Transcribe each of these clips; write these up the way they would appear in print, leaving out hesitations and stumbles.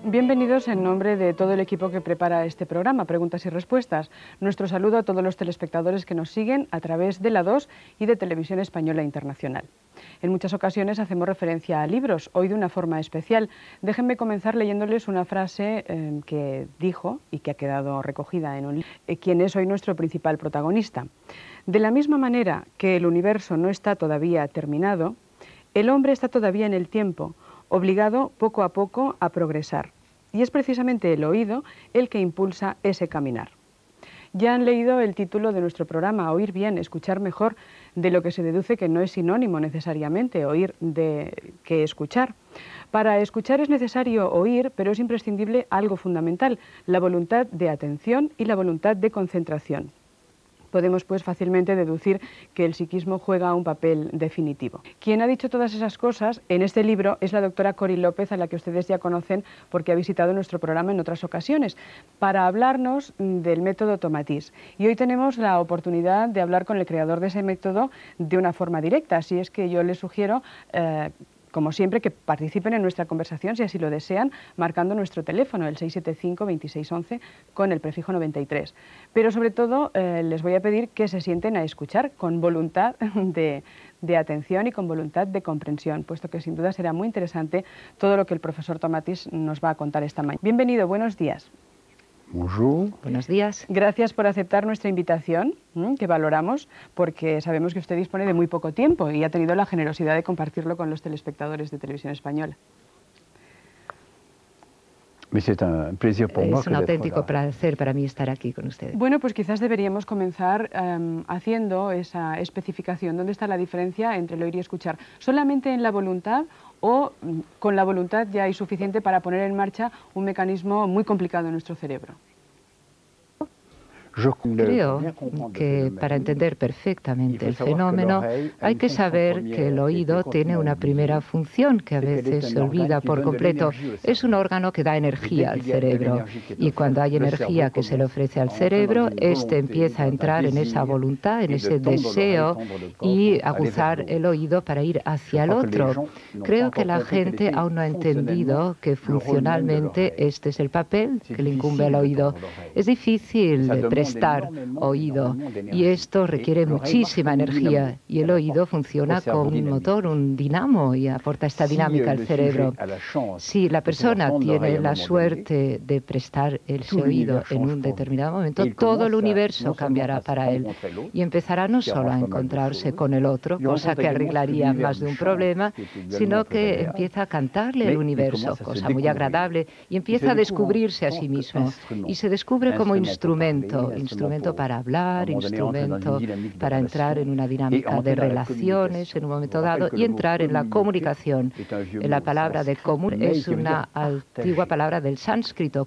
Bienvenidos en nombre de todo el equipo que prepara este programa, Preguntas y Respuestas. Nuestro saludo a todos los telespectadores que nos siguen a través de La 2 y de Televisión Española Internacional. En muchas ocasiones hacemos referencia a libros, hoy de una forma especial. Déjenme comenzar leyéndoles una frase que dijo y que ha quedado recogida en un libro, quien es hoy nuestro principal protagonista. De la misma manera que el universo no está todavía terminado, el hombre está todavía en el tiempo, obligado poco a poco a progresar. Y es precisamente el oído el que impulsa ese caminar. Ya han leído el título de nuestro programa, Oír bien, escuchar mejor, de lo que se deduce que no es sinónimo necesariamente oír que escuchar. Para escuchar es necesario oír, pero es imprescindible algo fundamental, la voluntad de atención y la voluntad de concentración. Podemos pues fácilmente deducir que el psiquismo juega un papel definitivo. Quien ha dicho todas esas cosas en este libro es la doctora Cori López, a la que ustedes ya conocen porque ha visitado nuestro programa en otras ocasiones, para hablarnos del método Tomatís. Y hoy tenemos la oportunidad de hablar con el creador de ese método de una forma directa, así es que yo les sugiero como siempre, que participen en nuestra conversación, si así lo desean, marcando nuestro teléfono, el 675-2611, con el prefijo 93. Pero sobre todo, les voy a pedir que se sienten a escuchar con voluntad de atención y con voluntad de comprensión, puesto que sin duda será muy interesante todo lo que el profesor Tomatís nos va a contar esta mañana. Bienvenido, buenos días. Bonjour. Buenos días. Gracias por aceptar nuestra invitación, que valoramos, porque sabemos que usted dispone de muy poco tiempo y ha tenido la generosidad de compartirlo con los telespectadores de Televisión Española. Es un auténtico placer para mí estar aquí con ustedes. Bueno, pues quizás deberíamos comenzar haciendo esa especificación. ¿Dónde está la diferencia entre el oír y escuchar? ¿Solamente en la voluntad o con la voluntad ya hay suficiente para poner en marcha un mecanismo muy complicado en nuestro cerebro? Creo que para entender perfectamente el fenómeno hay que saber que el oído tiene una primera función que a veces se olvida por completo. Es un órgano que da energía al cerebro y cuando hay energía que se le ofrece al cerebro, este empieza a entrar en esa voluntad, en ese deseo y aguzar el oído para ir hacia el otro. Creo que la gente aún no ha entendido que funcionalmente este es el papel que le incumbe al oído. Es difícil prestar oído y esto requiere muchísima energía y el oído funciona como un motor, un dinamo y aporta esta dinámica al cerebro. Si la persona tiene la suerte de prestar su oído en un determinado momento, todo el universo cambiará para él y empezará no solo a encontrarse con el otro, cosa que arreglaría más de un problema, sino que empieza a cantarle el universo, cosa muy agradable, y empieza a descubrirse a sí mismo y se descubre como instrumento para hablar, instrumento para entrar en una dinámica de relaciones en un momento dado y entrar en la comunicación. La palabra de común es una antigua palabra del sánscrito,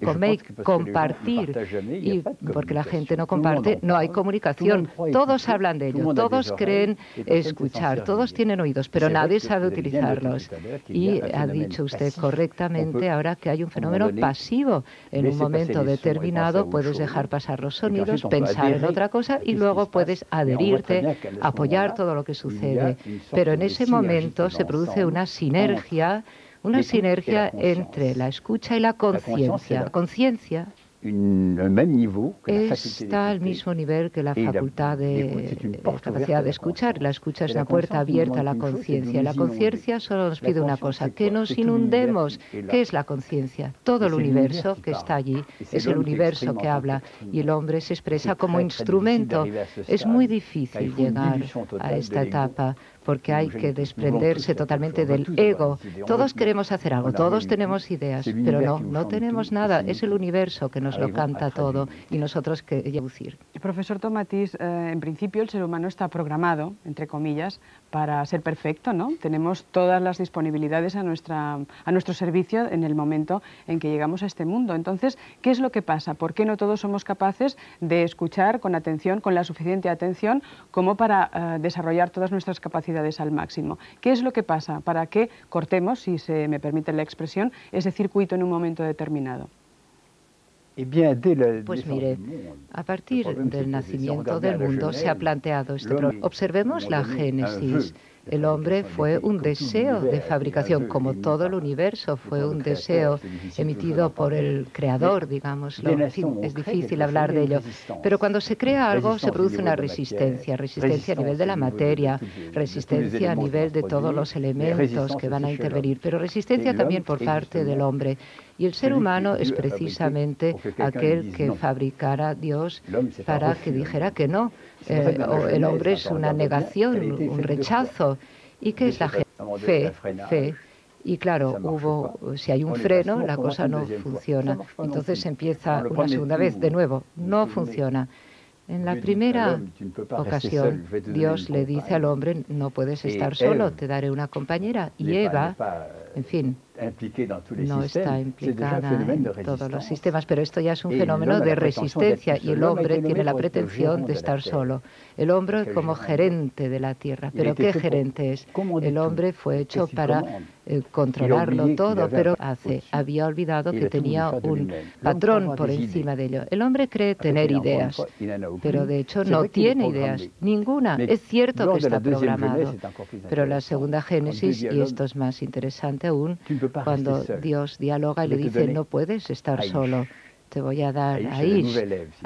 compartir, y porque la gente no comparte, no hay comunicación. Todos hablan de ello, todos creen escuchar, todos tienen oídos, pero nadie sabe utilizarlos. Y ha dicho usted correctamente ahora que hay un fenómeno pasivo. En un momento determinado puedes dejar pasar los sonidos, pensar en otra cosa y luego puedes adherirte, apoyar todo lo que sucede. Pero en ese momento se produce una sinergia entre la escucha y la conciencia. La conciencia está al mismo nivel que la facultad de capacidad de escuchar. La escucha es una puerta abierta a la conciencia. La conciencia solo nos pide una cosa, que nos inundemos. ¿Qué es la conciencia? Todo el universo que está allí es el universo que habla y el hombre se expresa como instrumento. Es muy difícil llegar a esta etapa porque hay que desprenderse totalmente del ego. Todos queremos hacer algo, todos tenemos ideas, pero no tenemos nada. Es el universo que nos lo canta todo y nosotros que deducir. Profesor Tomatís, en principio el ser humano está programado, entre comillas, para ser perfecto, ¿no? Tenemos todas las disponibilidades a nuestro servicio en el momento en que llegamos a este mundo. Entonces, ¿qué es lo que pasa? ¿Por qué no todos somos capaces de escuchar con atención, con la suficiente atención, como para desarrollar todas nuestras capacidades posibilidades al máximo. ¿Qué es lo que pasa para que cortemos, si se me permite la expresión, ese circuito en un momento determinado? Pues mire, a partir del nacimiento del mundo se ha planteado este problema. Observemos la Génesis. El hombre fue un deseo de fabricación, como todo el universo fue un deseo emitido por el Creador, digámoslo. En fin, es difícil hablar de ello. Pero cuando se crea algo se produce una resistencia, resistencia a nivel de la materia, resistencia a nivel de todos los elementos que van a intervenir, pero resistencia también por parte del hombre. Y el ser humano es precisamente aquel que fabricara Dios para que dijera que no. El hombre es una negación, un rechazo. ¿Y qué es la fe? Fe. Y claro, si hay un freno, la cosa no funciona. Entonces empieza una segunda vez, de nuevo, no funciona. En la primera ocasión, Dios le dice al hombre, no puedes estar solo, te daré una compañera. Y Eva, en fin, no está implicada en todos los sistemas, pero esto ya es un fenómeno de resistencia y el hombre tiene la pretensión de estar solo. El hombre como gerente de la tierra. ¿Pero qué gerente es? El hombre fue hecho para controlarlo todo, pero había olvidado que tenía un patrón por encima de ello. El hombre cree tener ideas, pero de hecho no tiene ideas, ninguna. Es cierto que está programado, pero la segunda Génesis, y esto es más interesante aún, cuando Dios dialoga y le dice, no puedes estar solo, te voy a dar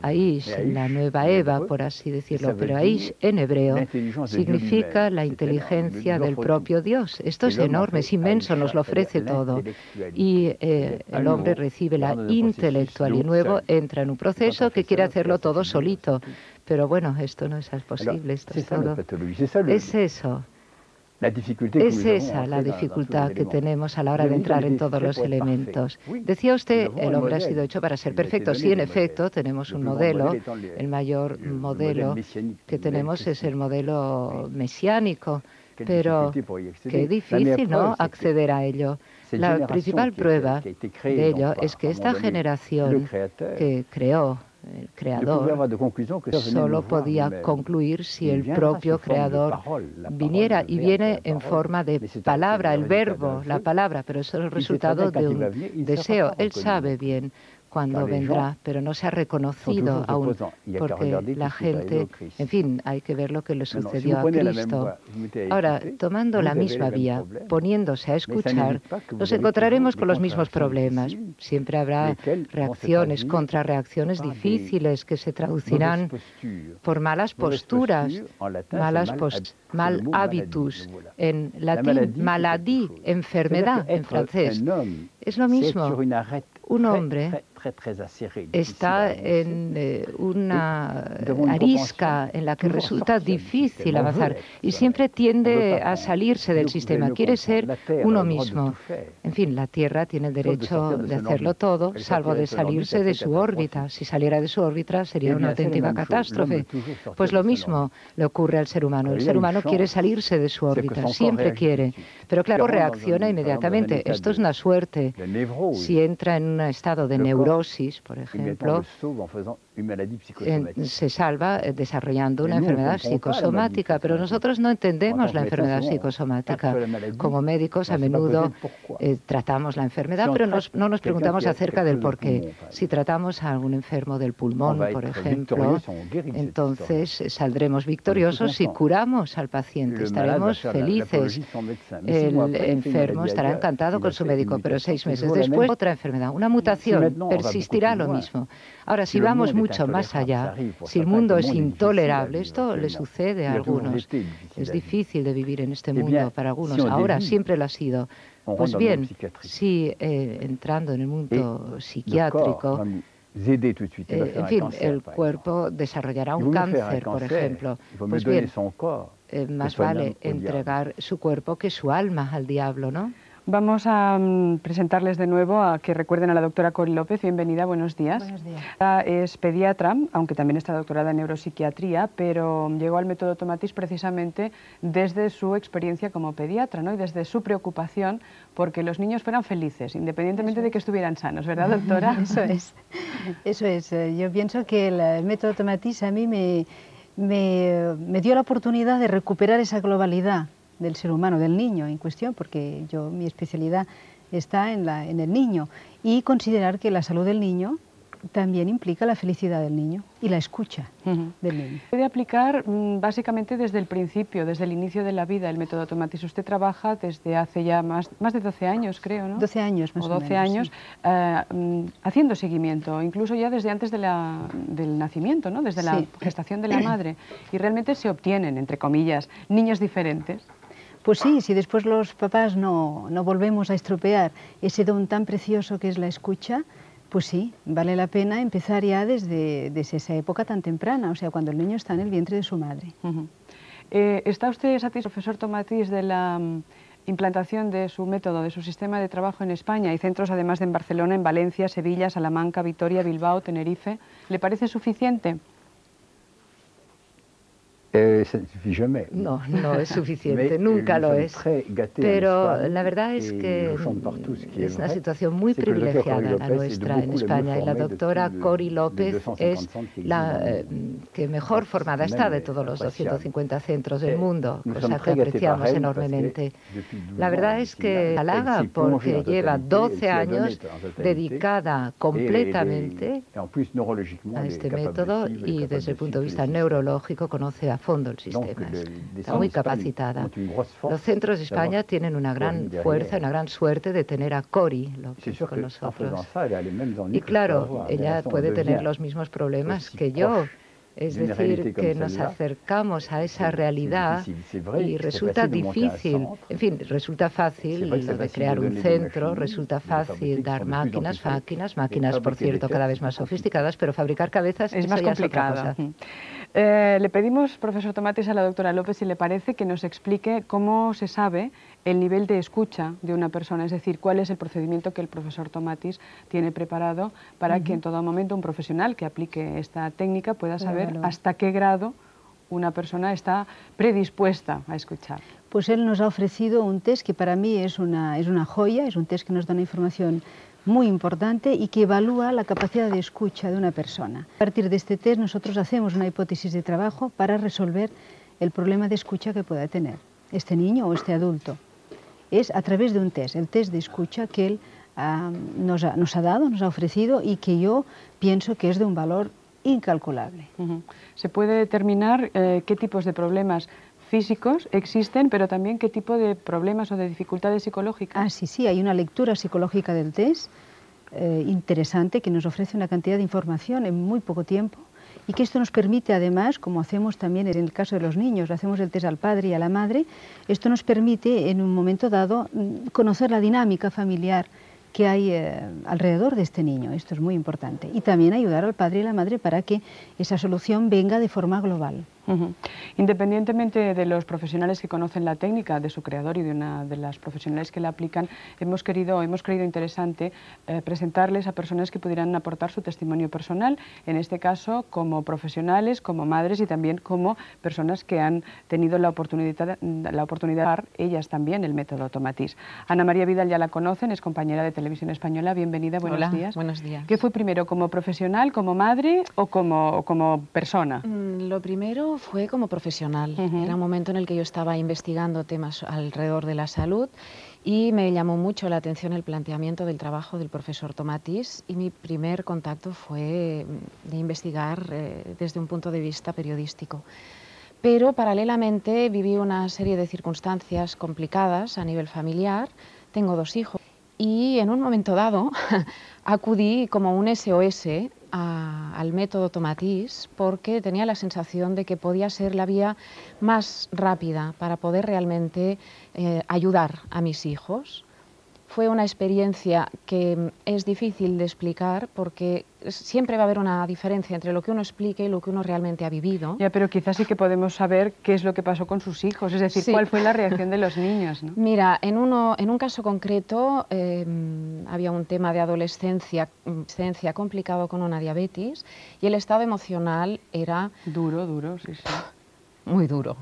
Aish, la nueva Eva, por así decirlo, pero Aish en hebreo significa la inteligencia del propio Dios. Esto es enorme, es inmenso, nos lo ofrece todo. Y el hombre recibe la intelectual y luego entra en un proceso que quiere hacerlo todo solito. Pero bueno, esto no es posible, esto es todo. Es eso. Es esa la dificultad que tenemos a la hora de entrar en todos los elementos. Decía usted, el hombre ha sido hecho para ser perfecto. Sí, en efecto, tenemos un modelo. El mayor modelo que tenemos es el modelo mesiánico. Pero qué difícil, ¿no?, acceder a ello. La principal prueba de ello es que esta generación que creó el Creador solo podía concluir si el propio Creador viniera, y viene en forma de palabra, el verbo, la palabra, pero eso es el resultado de un deseo. Él sabe bien cuándo vendrá, pero no se ha reconocido aún, porque la gente, en fin, hay que ver lo que le sucedió a Cristo. Ahora, tomando la misma vía, poniéndose a escuchar, nos encontraremos con los mismos problemas. Siempre habrá reacciones, contrarreacciones difíciles que se traducirán por malas posturas, mal habitus, en latín, maladie, enfermedad en francés. Es lo mismo. Un hombre está en una arisca en la que resulta difícil avanzar y siempre tiende a salirse del sistema, quiere ser uno mismo. En fin, la Tierra tiene el derecho de hacerlo todo, salvo de salirse de su órbita. Si saliera de su órbita sería una auténtica catástrofe. Pues lo mismo le ocurre al ser humano. El ser humano quiere salirse de su órbita, siempre quiere. Pero claro, reacciona inmediatamente. Esto es una suerte. Si entra en un estado de neurosis, por ejemplo, se salva desarrollando una enfermedad psicosomática, pero nosotros no entendemos la enfermedad psicosomática. Como médicos a menudo tratamos la enfermedad, pero no nos preguntamos acerca del por qué. Si tratamos a un enfermo del pulmón, por ejemplo, entonces saldremos victoriosos si curamos al paciente, estaremos felices. El enfermo estará encantado con su médico, pero 6 meses después otra enfermedad, una mutación, persistirá lo mismo. Ahora, si vamos mucho más allá, si el mundo es intolerable, esto le sucede a algunos. Es difícil de vivir en este mundo para algunos. Ahora siempre lo ha sido. Pues bien, si entrando en el mundo psiquiátrico, en fin, el cuerpo desarrollará un cáncer, por ejemplo. Pues bien, más vale entregar su cuerpo que su alma al diablo, ¿no? Vamos a presentarles de nuevo a que recuerden a la doctora Cori López. Bienvenida, buenos días. Buenos días. Ella es pediatra, aunque también está doctorada en neuropsiquiatría, pero llegó al método Tomatis precisamente desde su experiencia como pediatra, ¿no?, y desde su preocupación porque los niños fueran felices, independientemente de que estuvieran sanos, ¿verdad, doctora? Eso es. Eso es. Yo pienso que el método Tomatis a mí me dio la oportunidad de recuperar esa globalidad del ser humano, del niño en cuestión, porque mi especialidad está en el niño, y considerar que la salud del niño también implica la felicidad del niño y la escucha del niño. Puede aplicar básicamente desde el principio, desde el inicio de la vida, el método Tomatis. Usted trabaja desde hace ya más de 12 años, creo, ¿no? 12 años más o menos. 12 años, sí. Haciendo seguimiento, incluso ya desde antes del nacimiento, ¿no? Desde la gestación de la madre. Y realmente se obtienen, entre comillas, niños diferentes. Pues sí, si después los papás no volvemos a estropear ese don tan precioso que es la escucha, pues sí, vale la pena empezar ya desde esa época tan temprana, o sea, cuando el niño está en el vientre de su madre. ¿Está usted satisfecho, profesor Tomatis, de la implantación de su método, de su sistema de trabajo en España? Hay centros además en Barcelona, en Valencia, Sevilla, Salamanca, Vitoria, Bilbao, Tenerife. ¿Le parece suficiente? No, no es suficiente, nunca lo es. Pero la verdad es que es una situación muy privilegiada la nuestra en España, y la doctora Cori López es la que mejor formada está de todos los 250 centros del mundo, cosa que apreciamos enormemente. La verdad es que halaga porque lleva 12 años dedicada completamente a este método, y desde el punto de vista neurológico conoce a fondo el sistema. Está muy capacitada. Los centros de España tienen una gran fuerza, una gran suerte de tener a Cori López con nosotros. Y claro, ella puede tener los mismos problemas que yo. Es decir, que nos acercamos a esa realidad y resulta difícil, en fin, resulta fácil lo de crear un centro, resulta fácil dar máquinas, por cierto, cada vez más sofisticadas, pero fabricar cabezas es más complicado. Le pedimos, profesor Tomatis, a la doctora López, si le parece, que nos explique cómo se sabe el nivel de escucha de una persona, es decir, cuál es el procedimiento que el profesor Tomatis tiene preparado para que en todo momento un profesional que aplique esta técnica pueda saber hasta qué grado una persona está predispuesta a escuchar. Pues él nos ha ofrecido un test que para mí es una joya, es un test que nos da una información muy importante y que evalúa la capacidad de escucha de una persona. A partir de este test nosotros hacemos una hipótesis de trabajo para resolver el problema de escucha que pueda tener este niño o este adulto. Es a través de un test, el test de escucha que él nos ha ofrecido, y que yo pienso que es de un valor incalculable. ¿Se puede determinar qué tipos de problemas físicos existen, pero también qué tipo de problemas o de dificultades psicológicas? Sí, hay una lectura psicológica del test interesante, que nos ofrece una cantidad de información en muy poco tiempo, y que esto nos permite además, como hacemos también en el caso de los niños, hacemos el test al padre y a la madre, esto nos permite en un momento dado conocer la dinámica familiar que hay alrededor de este niño. Esto es muy importante, y también ayudar al padre y a la madre para que esa solución venga de forma global. Independientemente de los profesionales que conocen la técnica, de su creador y de una de las profesionales que la aplican, hemos creído interesante presentarles a personas que pudieran aportar su testimonio personal, en este caso como profesionales, como madres y también como personas que han tenido la oportunidad de dar ellas también el método Tomatis. Ana María Vidal ya la conocen, es compañera de Televisión Española. Bienvenida, buenos días. Buenos días. ¿Qué fue primero, como profesional, como madre o como persona? Lo primero fue como profesional. Era un momento en el que yo estaba investigando temas alrededor de la salud, y me llamó mucho la atención el planteamiento del trabajo del profesor Tomatis, y mi primer contacto fue de investigar desde un punto de vista periodístico. Pero paralelamente viví una serie de circunstancias complicadas a nivel familiar. Tengo 2 hijos y en un momento dado acudí como un SOS al método Tomatis, porque tenía la sensación de que podía ser la vía más rápida para poder realmente ayudar a mis hijos. Fue una experiencia que es difícil de explicar, porque siempre va a haber una diferencia entre lo que uno explique y lo que uno realmente ha vivido. Ya, pero quizás sí que podemos saber qué es lo que pasó con sus hijos, es decir, cuál fue la reacción de los niños, ¿no? Mira, en un caso concreto había un tema de adolescencia complicado con una diabetes, y el estado emocional era... Duro, sí. Muy duro.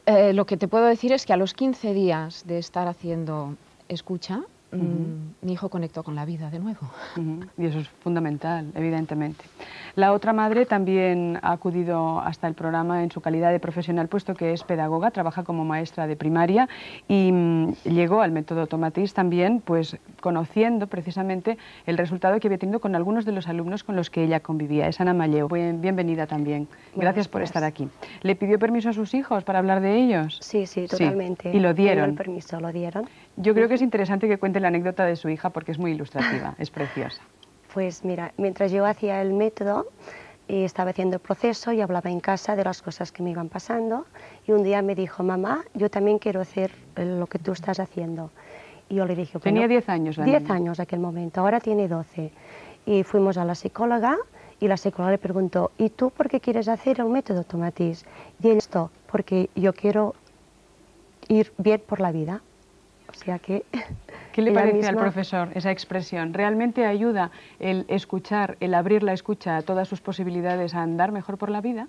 Lo que te puedo decir es que a los 15 días de estar haciendo escucha, mi hijo conectó con la vida de nuevo. Y eso es fundamental, evidentemente. La otra madre también ha acudido hasta el programa en su calidad de profesional, puesto que es pedagoga, trabaja como maestra de primaria y llegó al método Tomatis también, pues conociendo precisamente el resultado que había tenido con algunos de los alumnos con los que ella convivía. Es Ana Malleu. Bienvenida también. Gracias por estar aquí. ¿Le pidió permiso a sus hijos para hablar de ellos? Sí, totalmente. Sí. ¿Y lo dieron? El permiso, lo dieron. Yo creo que es interesante que cuente la anécdota de su hija porque es muy ilustrativa, es preciosa. Pues mira, mientras yo hacía el método y estaba haciendo el proceso y hablaba en casa de las cosas que me iban pasando y un día me dijo, mamá, yo también quiero hacer lo que tú estás haciendo. Y yo le dije, bueno, tenía 10 años. 10 años en aquel momento, ahora tiene 12. Y fuimos a la psicóloga y la psicóloga le preguntó, ¿y tú por qué quieres hacer el método Tomatis? Y ella esto, porque yo quiero ir bien por la vida. O sea que... ¿Qué le parece al profesor esa expresión? ¿Realmente ayuda el escuchar, el abrir la escucha a todas sus posibilidades a andar mejor por la vida?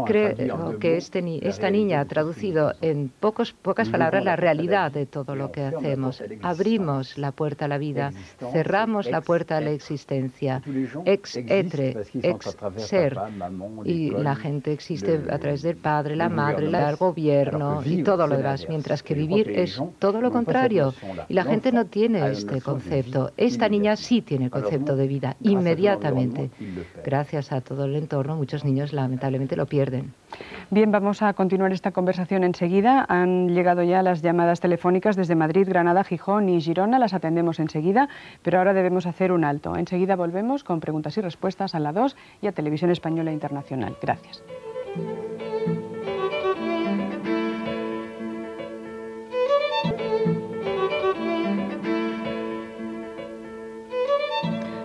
Creo que esta niña ha traducido en pocas palabras la realidad de todo lo que hacemos. Abrimos la puerta a la vida, cerramos la puerta a la existencia. Ex etre, ex ser. Y la gente existe a través del padre, la madre, el gobierno y todo lo demás. Mientras que vivir es todo lo contrario. Y la gente no tiene este concepto. Esta niña sí tiene el concepto de vida, inmediatamente. Gracias a todo el entorno, muchos niños lamentablemente lo pierden. Bien, vamos a continuar esta conversación enseguida. Han llegado ya las llamadas telefónicas desde Madrid, Granada, Gijón y Girona. Las atendemos enseguida, pero ahora debemos hacer un alto. Enseguida volvemos con preguntas y respuestas a la 2 y a Televisión Española Internacional. Gracias.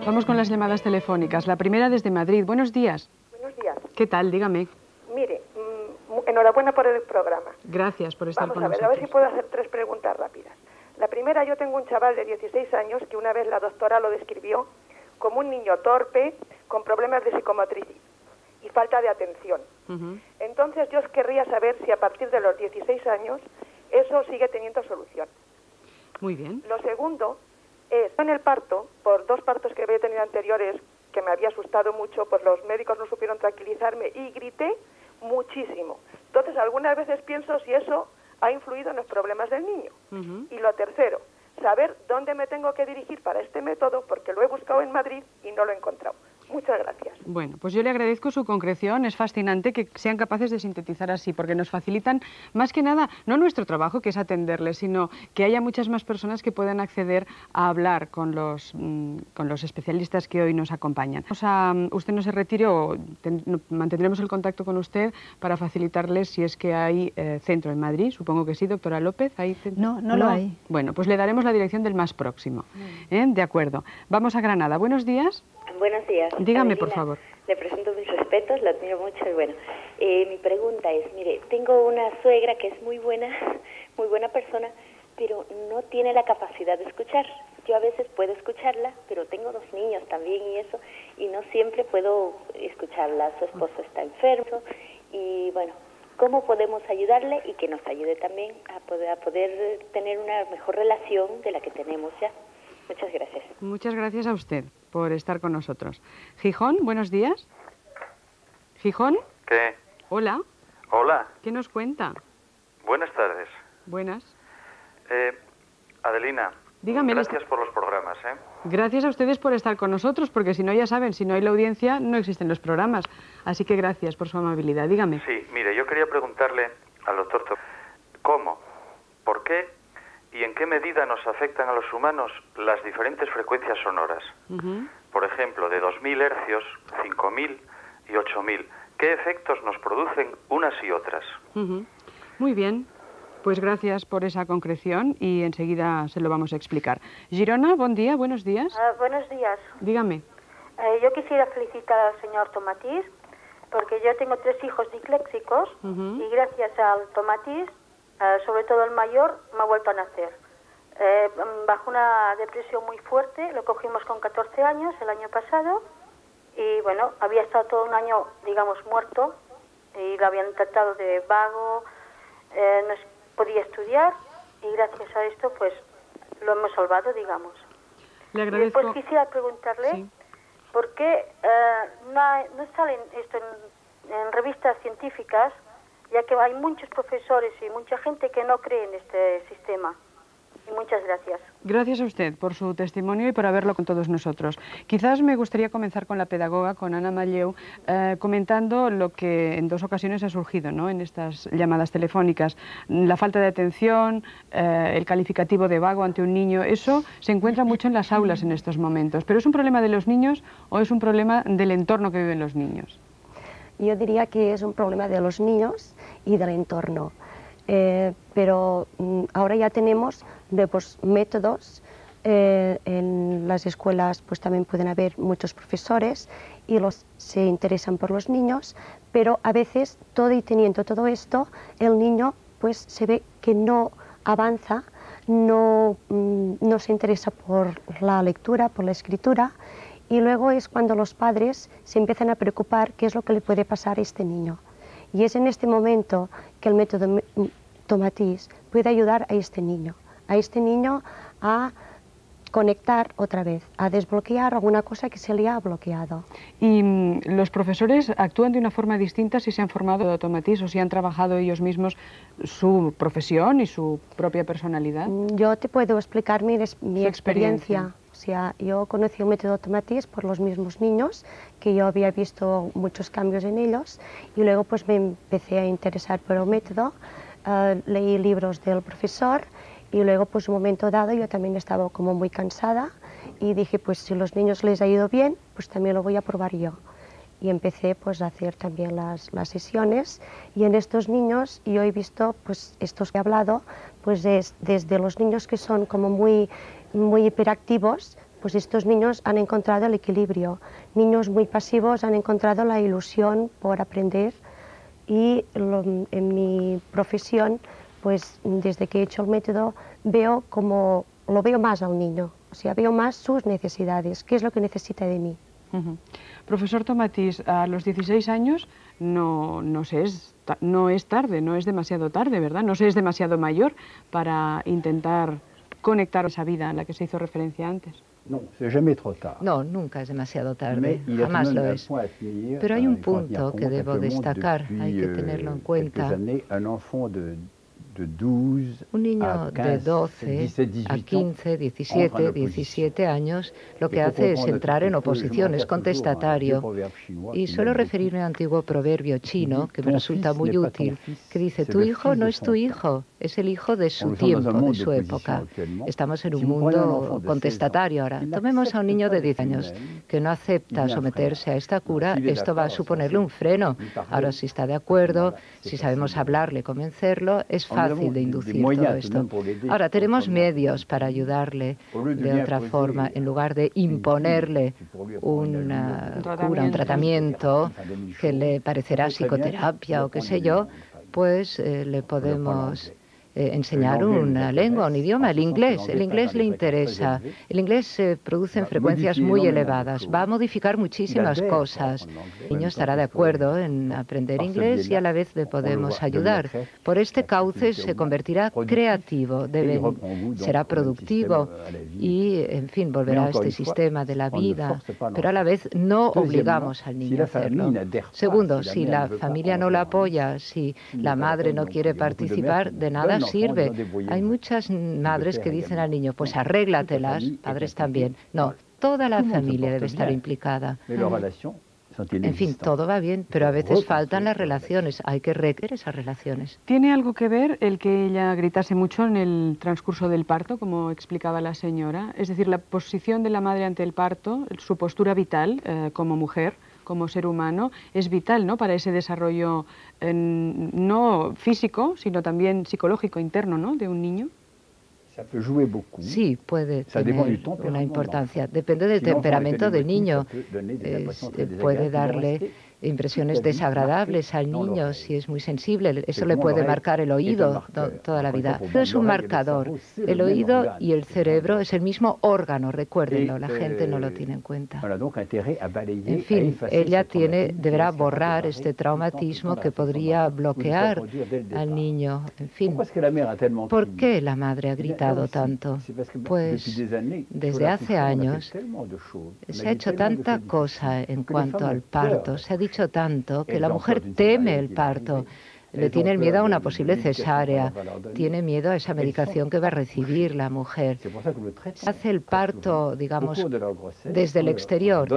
Vamos con las llamadas telefónicas. La primera desde Madrid. Buenos días. Buenos días. ¿Qué tal? Dígame. Mire, enhorabuena por el programa. Gracias por estar con nosotros. Vamos a ver si puedo hacer 3 preguntas rápidas. La primera, yo tengo un chaval de 16 años que una vez la doctora lo describió como un niño torpe, con problemas de psicomotricidad y falta de atención. Entonces yo querría saber si a partir de los 16 años eso sigue teniendo solución. Muy bien. Lo segundo es, en el parto, por 2 partos que había tenido anteriores, que me había asustado mucho, pues los médicos no supieron tranquilizarme y grité muchísimo. Entonces, algunas veces pienso si eso ha influido en los problemas del niño. Y lo tercero, saber dónde me tengo que dirigir para este método, porque lo he buscado en Madrid y no lo he encontrado. Muchas gracias. Bueno, pues yo le agradezco su concreción. Es fascinante que sean capaces de sintetizar así, porque nos facilitan más que nada, no nuestro trabajo, que es atenderles, sino que haya muchas más personas que puedan acceder a hablar con los especialistas que hoy nos acompañan. Usted no se retire o mantendremos el contacto con usted para facilitarles si es que hay centro en Madrid. Supongo que sí, doctora López. ¿Hay centro? No lo hay. Bueno, pues le daremos la dirección del más próximo. De acuerdo. Vamos a Granada. Buenos días. Buenos días. Dígame, Adelina, por favor. Le presento mis respetos, la admiro mucho y bueno, mi pregunta es, mire, tengo una suegra que es muy buena persona, pero no tiene la capacidad de escuchar. Yo a veces puedo escucharla, pero tengo 2 niños también y eso, y no siempre puedo escucharla. Su esposo está enfermo y bueno, ¿cómo podemos ayudarle y que nos ayude también a poder tener una mejor relación de la que tenemos ya? Muchas gracias. Muchas gracias a usted por estar con nosotros. Gijón, buenos días. Gijón. ¿Qué? Hola. Hola. ¿Qué nos cuenta? Buenas tardes. Buenas. Adelina, dígame. Gracias por los programas, ¿eh? Gracias a ustedes por estar con nosotros, porque si no, ya saben, si no hay la audiencia, no existen los programas. Así que gracias por su amabilidad. Dígame. Sí, mire, yo quería preguntarle al doctor ¿cómo, por qué y en qué medida nos afectan a los humanos las diferentes frecuencias sonoras? Por ejemplo, de 2.000 hercios, 5.000 y 8.000. ¿Qué efectos nos producen unas y otras? Muy bien. Pues gracias por esa concreción y enseguida se lo vamos a explicar. Girona, buen día, buenos días. Buenos días. Dígame. Yo quisiera felicitar al señor Tomatis, porque yo tengo 3 hijos disléxicos y gracias al Tomatis, sobre todo el mayor, me ha vuelto a nacer. Bajo una depresión muy fuerte, lo cogimos con 14 años el año pasado y bueno, había estado todo un año, digamos, muerto y lo habían tratado de vago, no podía estudiar y gracias a esto pues lo hemos salvado, digamos. Le agradezco. Después quisiera preguntarle Sí. por qué no salen esto en revistas científicas, ya que hay muchos profesores y mucha gente que no cree en este sistema. Y muchas gracias. Gracias a usted por su testimonio y por haberlo con todos nosotros. Quizás me gustaría comenzar con la pedagoga, con Ana Malleu, comentando lo que en 2 ocasiones ha surgido, ¿no?, en estas llamadas telefónicas. La falta de atención, el calificativo de vago ante un niño, eso se encuentra mucho en las aulas en estos momentos. ¿Pero es un problema de los niños o es un problema del entorno que viven los niños? Yo diría que es un problema de los niños y del entorno. Pero ahora ya tenemos nuevos métodos. En las escuelas pues también pueden haber muchos profesores y se interesan por los niños, pero a veces todo y teniendo todo esto, el niño pues se ve que no avanza, no se interesa por la lectura, por la escritura, y luego es cuando los padres se empiezan a preocupar qué es lo que le puede pasar a este niño. Y es en este momento que el método Tomatis puede ayudar a este niño a conectar otra vez, a desbloquear alguna cosa que se le ha bloqueado. ¿Y los profesores actúan de una forma distinta si se han formado de Tomatis o si han trabajado ellos mismos su profesión y su propia personalidad? Yo te puedo explicar mi experiencia. O sea, yo conocí el método Tomatis por los mismos niños, que yo había visto muchos cambios en ellos, y luego pues me empecé a interesar por el método, leí libros del profesor, y luego pues un momento dado yo también estaba como muy cansada y dije pues si a los niños les ha ido bien, pues también lo voy a probar yo. Y empecé pues a hacer también las sesiones, y en estos niños yo he visto pues estos que he hablado, pues desde los niños que son como muy hiperactivos, pues estos niños han encontrado el equilibrio. Niños muy pasivos han encontrado la ilusión por aprender, y en mi profesión, pues desde que he hecho el método, lo veo más al niño, o sea, veo más sus necesidades, qué es lo que necesita de mí. Profesor Tomatis, a los 16 años no es tarde, no es demasiado tarde, ¿verdad? No se es demasiado mayor para intentar conectar esa vida a la que se hizo referencia antes. No, nunca es demasiado tarde, jamás lo es. Pero hay un punto que debo destacar, hay que tenerlo en cuenta. Un niño de 12 a 15, 17, 17 años lo que hace es entrar en oposición, es contestatario. Y suelo referirme a un antiguo proverbio chino que me resulta muy útil, que dice, tu hijo no es tu hijo, es el hijo de su tiempo, de su época. Estamos en un mundo contestatario ahora. Tomemos a un niño de 10 años que no acepta someterse a esta cura, esto va a suponerle un freno. Ahora, si está de acuerdo, si sabemos hablarle, convencerlo, es fácil de inducir todo esto. Ahora, tenemos medios para ayudarle de otra forma, en lugar de imponerle una cura, un tratamiento que le parecerá psicoterapia o qué sé yo, pues le podemos enseñar una lengua, un idioma, el inglés. El inglés le interesa. El inglés se produce en frecuencias muy elevadas. Va a modificar muchísimas cosas. El niño estará de acuerdo en aprender inglés y a la vez le podemos ayudar. Por este cauce se convertirá creativo, será productivo y, en fin, volverá a este sistema de la vida. Pero a la vez no obligamos al niño a hacerlo. Segundo, si la familia no la apoya, si la madre no quiere participar, de nada sirve. Hay muchas madres que dicen al niño, pues arréglatelas, padres también. No, toda la familia debe estar implicada. En fin, todo va bien, pero a veces faltan las relaciones, hay que requerir esas relaciones. ¿Tiene algo que ver el que ella gritase mucho en el transcurso del parto, como explicaba la señora? Es decir, la posición de la madre ante el parto, su postura vital como mujer, como ser humano, es vital, ¿no?, para ese desarrollo no físico, sino también psicológico interno, ¿no?, de un niño. Sí, puede tener una importancia. Depende del temperamento del niño. Puede darle impresiones desagradables al niño, si es muy sensible, eso le puede marcar el oído toda la vida. No es un marcador. El oído y el cerebro es el mismo órgano, recuérdenlo, la gente no lo tiene en cuenta. En fin, ella deberá borrar este traumatismo que podría bloquear al niño. En fin, ¿por qué la madre ha gritado tanto? Pues desde hace años se ha hecho tanta cosa en cuanto al parto, se ha dicho tanto que la mujer teme el parto. Le tiene el miedo a una posible cesárea, tiene miedo a esa medicación que va a recibir la mujer. Se hace el parto, digamos, desde el exterior.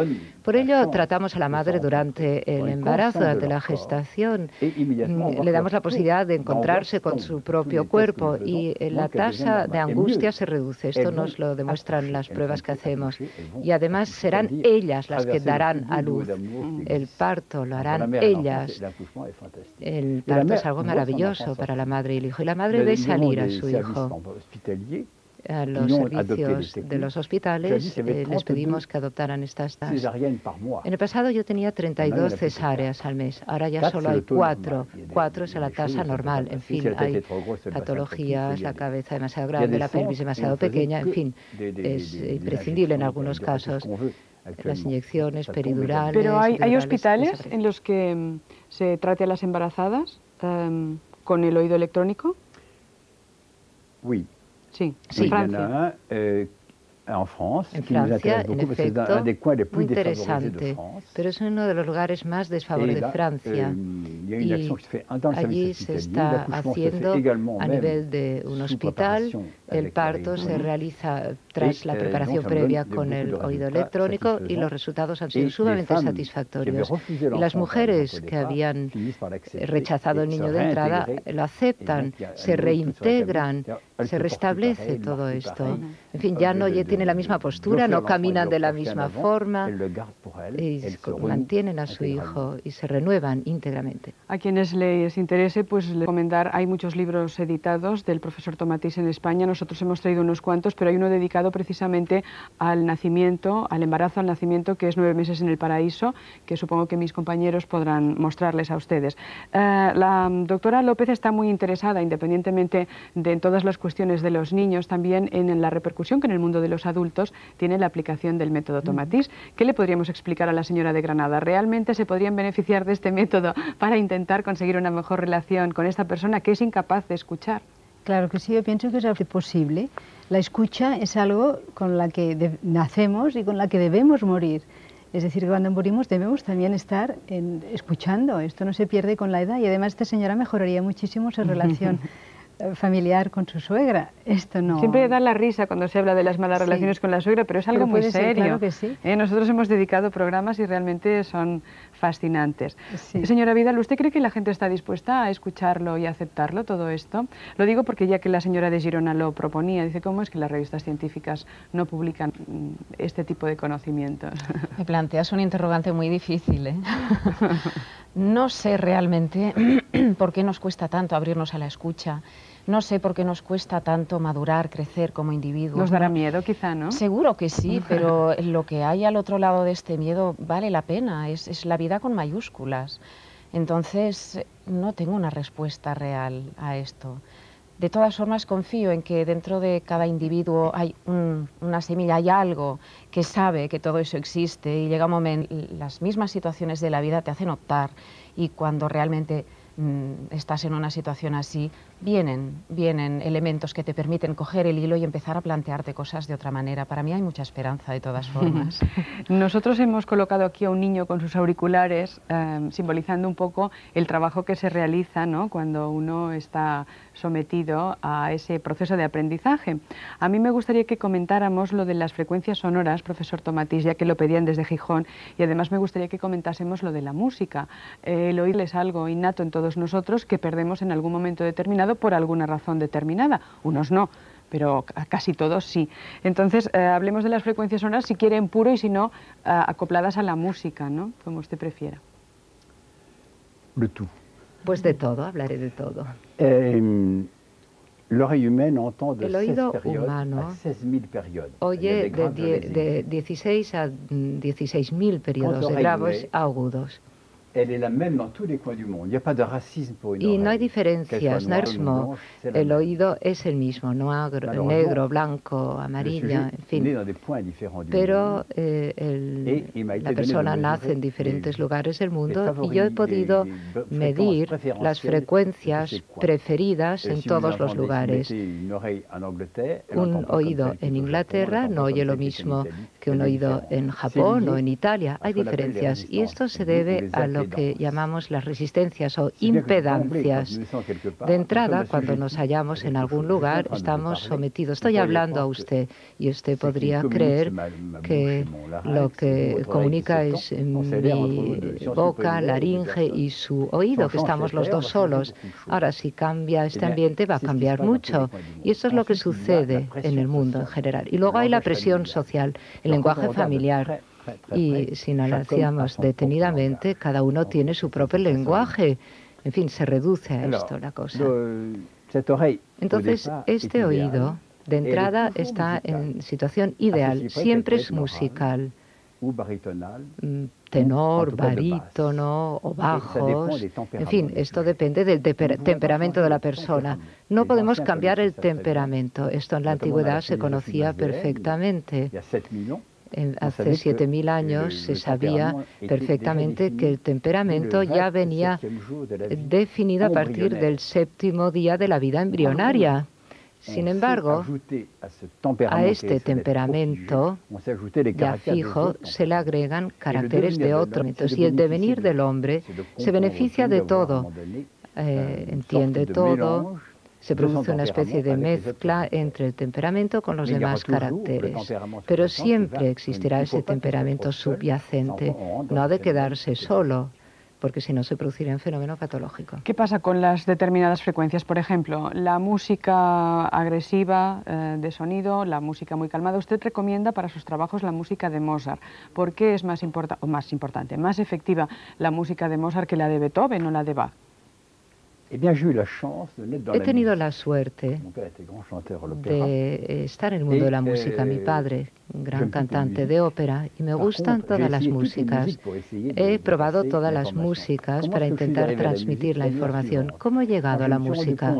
Por ello tratamos a la madre durante el embarazo, durante la gestación. Le damos la posibilidad de encontrarse con su propio cuerpo y la tasa de angustia se reduce. Esto nos lo demuestran las pruebas que hacemos. Y además serán ellas las que darán a luz. El parto lo harán ellas. El parto es algo maravilloso para la madre y el hijo. Y la madre ve salir a su hijo. A los servicios de los hospitales les pedimos que adoptaran estas tasas. En el pasado yo tenía 32 cesáreas al mes, ahora ya solo hay 4. 4 es la tasa normal. En fin, hay patologías, la cabeza demasiado grande, la pelvis demasiado pequeña, en fin, es imprescindible en algunos casos. Las inyecciones peridurales. Pero hay hospitales en los que se trate a las embarazadas con el oído electrónico. Sí, en Francia. En Francia, en efecto, muy interesante, pero es uno de los lugares más desfavorecidos de Francia. Y allí se está haciendo a nivel de un hospital, el parto se realiza tras la preparación previa con el oído electrónico y los resultados han sido sumamente satisfactorios. Y las mujeres que habían rechazado el niño de entrada lo aceptan, se reintegran, se restablece todo esto. En fin, ya no tienen la misma postura, no caminan de la misma forma, y mantienen a su hijo y se renuevan íntegramente. A quienes les interese, pues les comentar, hay muchos libros editados del profesor Tomatís en España, nosotros hemos traído unos cuantos, pero hay uno dedicado precisamente al nacimiento, al embarazo, al nacimiento, que es 9 meses en el paraíso, que supongo que mis compañeros podrán mostrarles a ustedes. La doctora López está muy interesada, independientemente de todas las cuestiones de los niños, también en la repercusión que en el mundo de los adultos tiene la aplicación del método Tomatís. ¿Qué le podríamos explicar a la señora de Granada? ¿Realmente se podrían beneficiar de este método para intentar conseguir una mejor relación con esta persona que es incapaz de escuchar? Claro que sí, yo pienso que es posible. La escucha es algo con la que nacemos y con la que debemos morir. Es decir, que cuando morimos debemos también estar escuchando. Esto no se pierde con la edad y además esta señora mejoraría muchísimo su relación familiar con su suegra. Esto no. Siempre da la risa cuando se habla de las malas relaciones con la suegra, pero es algo muy serio. Claro que sí. Nosotros hemos dedicado programas y realmente son fascinantes. Sí. Señora Vidal, ¿usted cree que la gente está dispuesta a escucharlo y a aceptarlo, todo esto? Lo digo porque ya que la señora de Girona lo proponía, dice, ¿cómo es que las revistas científicas no publican este tipo de conocimientos? Me planteas un interrogante muy difícil, ¿eh? No sé realmente por qué nos cuesta tanto abrirnos a la escucha. No sé por qué nos cuesta tanto madurar, crecer como individuos. ¿Nos dará miedo quizá, no? Seguro que sí, pero lo que hay al otro lado de este miedo vale la pena, es la vida con mayúsculas. Entonces, no tengo una respuesta real a esto. De todas formas, confío en que dentro de cada individuo hay una semilla, hay algo que sabe que todo eso existe y llega un momento, las mismas situaciones de la vida te hacen optar y cuando realmente estás en una situación así, vienen elementos que te permiten coger el hilo y empezar a plantearte cosas de otra manera. Para mí hay mucha esperanza de todas formas. Nosotros hemos colocado aquí a un niño con sus auriculares, simbolizando un poco el trabajo que se realiza, ¿no?, cuando uno está sometido a ese proceso de aprendizaje. A mí me gustaría que comentáramos lo de las frecuencias sonoras, profesor Tomatís, ya que lo pedían desde Gijón, y además me gustaría que comentásemos lo de la música. El oír es algo innato en todos nosotros que perdemos en algún momento determinado por alguna razón determinada. Unos no, pero casi todos sí. Entonces, hablemos de las frecuencias sonoras, si quiere en puro y si no, acopladas a la música, ¿no?, como usted prefiera. Pues de todo, hablaré de todo. El oído humano oye de 16 a 16.000 periodos de graves a agudos. Y no hay diferencias, no el oído es el mismo, negro, blanco, amarillo, en fin. Pero la persona nace en diferentes lugares del mundo y yo he podido medir las frecuencias preferidas en todos los lugares. Un oído en Inglaterra no oye lo mismo que un oído en Japón o en Italia. Hay diferencias y esto se debe a lo que llamamos las resistencias o impedancias. De entrada, cuando nos hallamos en algún lugar, estamos sometidos. Estoy hablando a usted y usted podría creer que lo que comunica es mi boca, laringe y su oído, que estamos los dos solos. Ahora, si cambia este ambiente, va a cambiar mucho. Y esto es lo que sucede en el mundo en general. Y luego hay la presión social, el lenguaje familiar. Y si analizamos detenidamente, cada uno tiene su propio lenguaje. En fin, se reduce a esto la cosa. Entonces, este oído, de entrada, está en situación ideal. Siempre es musical. Tenor, barítono o bajos. En fin, esto depende del temperamento de la persona. No podemos cambiar el temperamento. Esto en la antigüedad se conocía perfectamente. Hace 7.000 años se sabía perfectamente que el temperamento ya venía definido a partir del 7º día de la vida embrionaria. Sin embargo, a este temperamento ya fijo se le agregan caracteres de otros y el devenir del hombre se beneficia de todo, entiende todo. Se produce una especie de mezcla entre el temperamento con los demás caracteres, pero siempre existirá ese temperamento subyacente, no ha de quedarse solo, porque si no se produciría un fenómeno patológico. ¿Qué pasa con las determinadas frecuencias? Por ejemplo, la música agresiva de sonido, la música muy calmada. Usted recomienda para sus trabajos la música de Mozart. ¿Por qué es más efectiva la música de Mozart que la de Beethoven o la de Bach? He tenido la suerte de estar en el mundo de la música. Mi padre, un gran cantante de ópera, y me gustan todas las músicas. He probado todas las músicas para intentar transmitir la información. ¿Cómo he llegado a la música?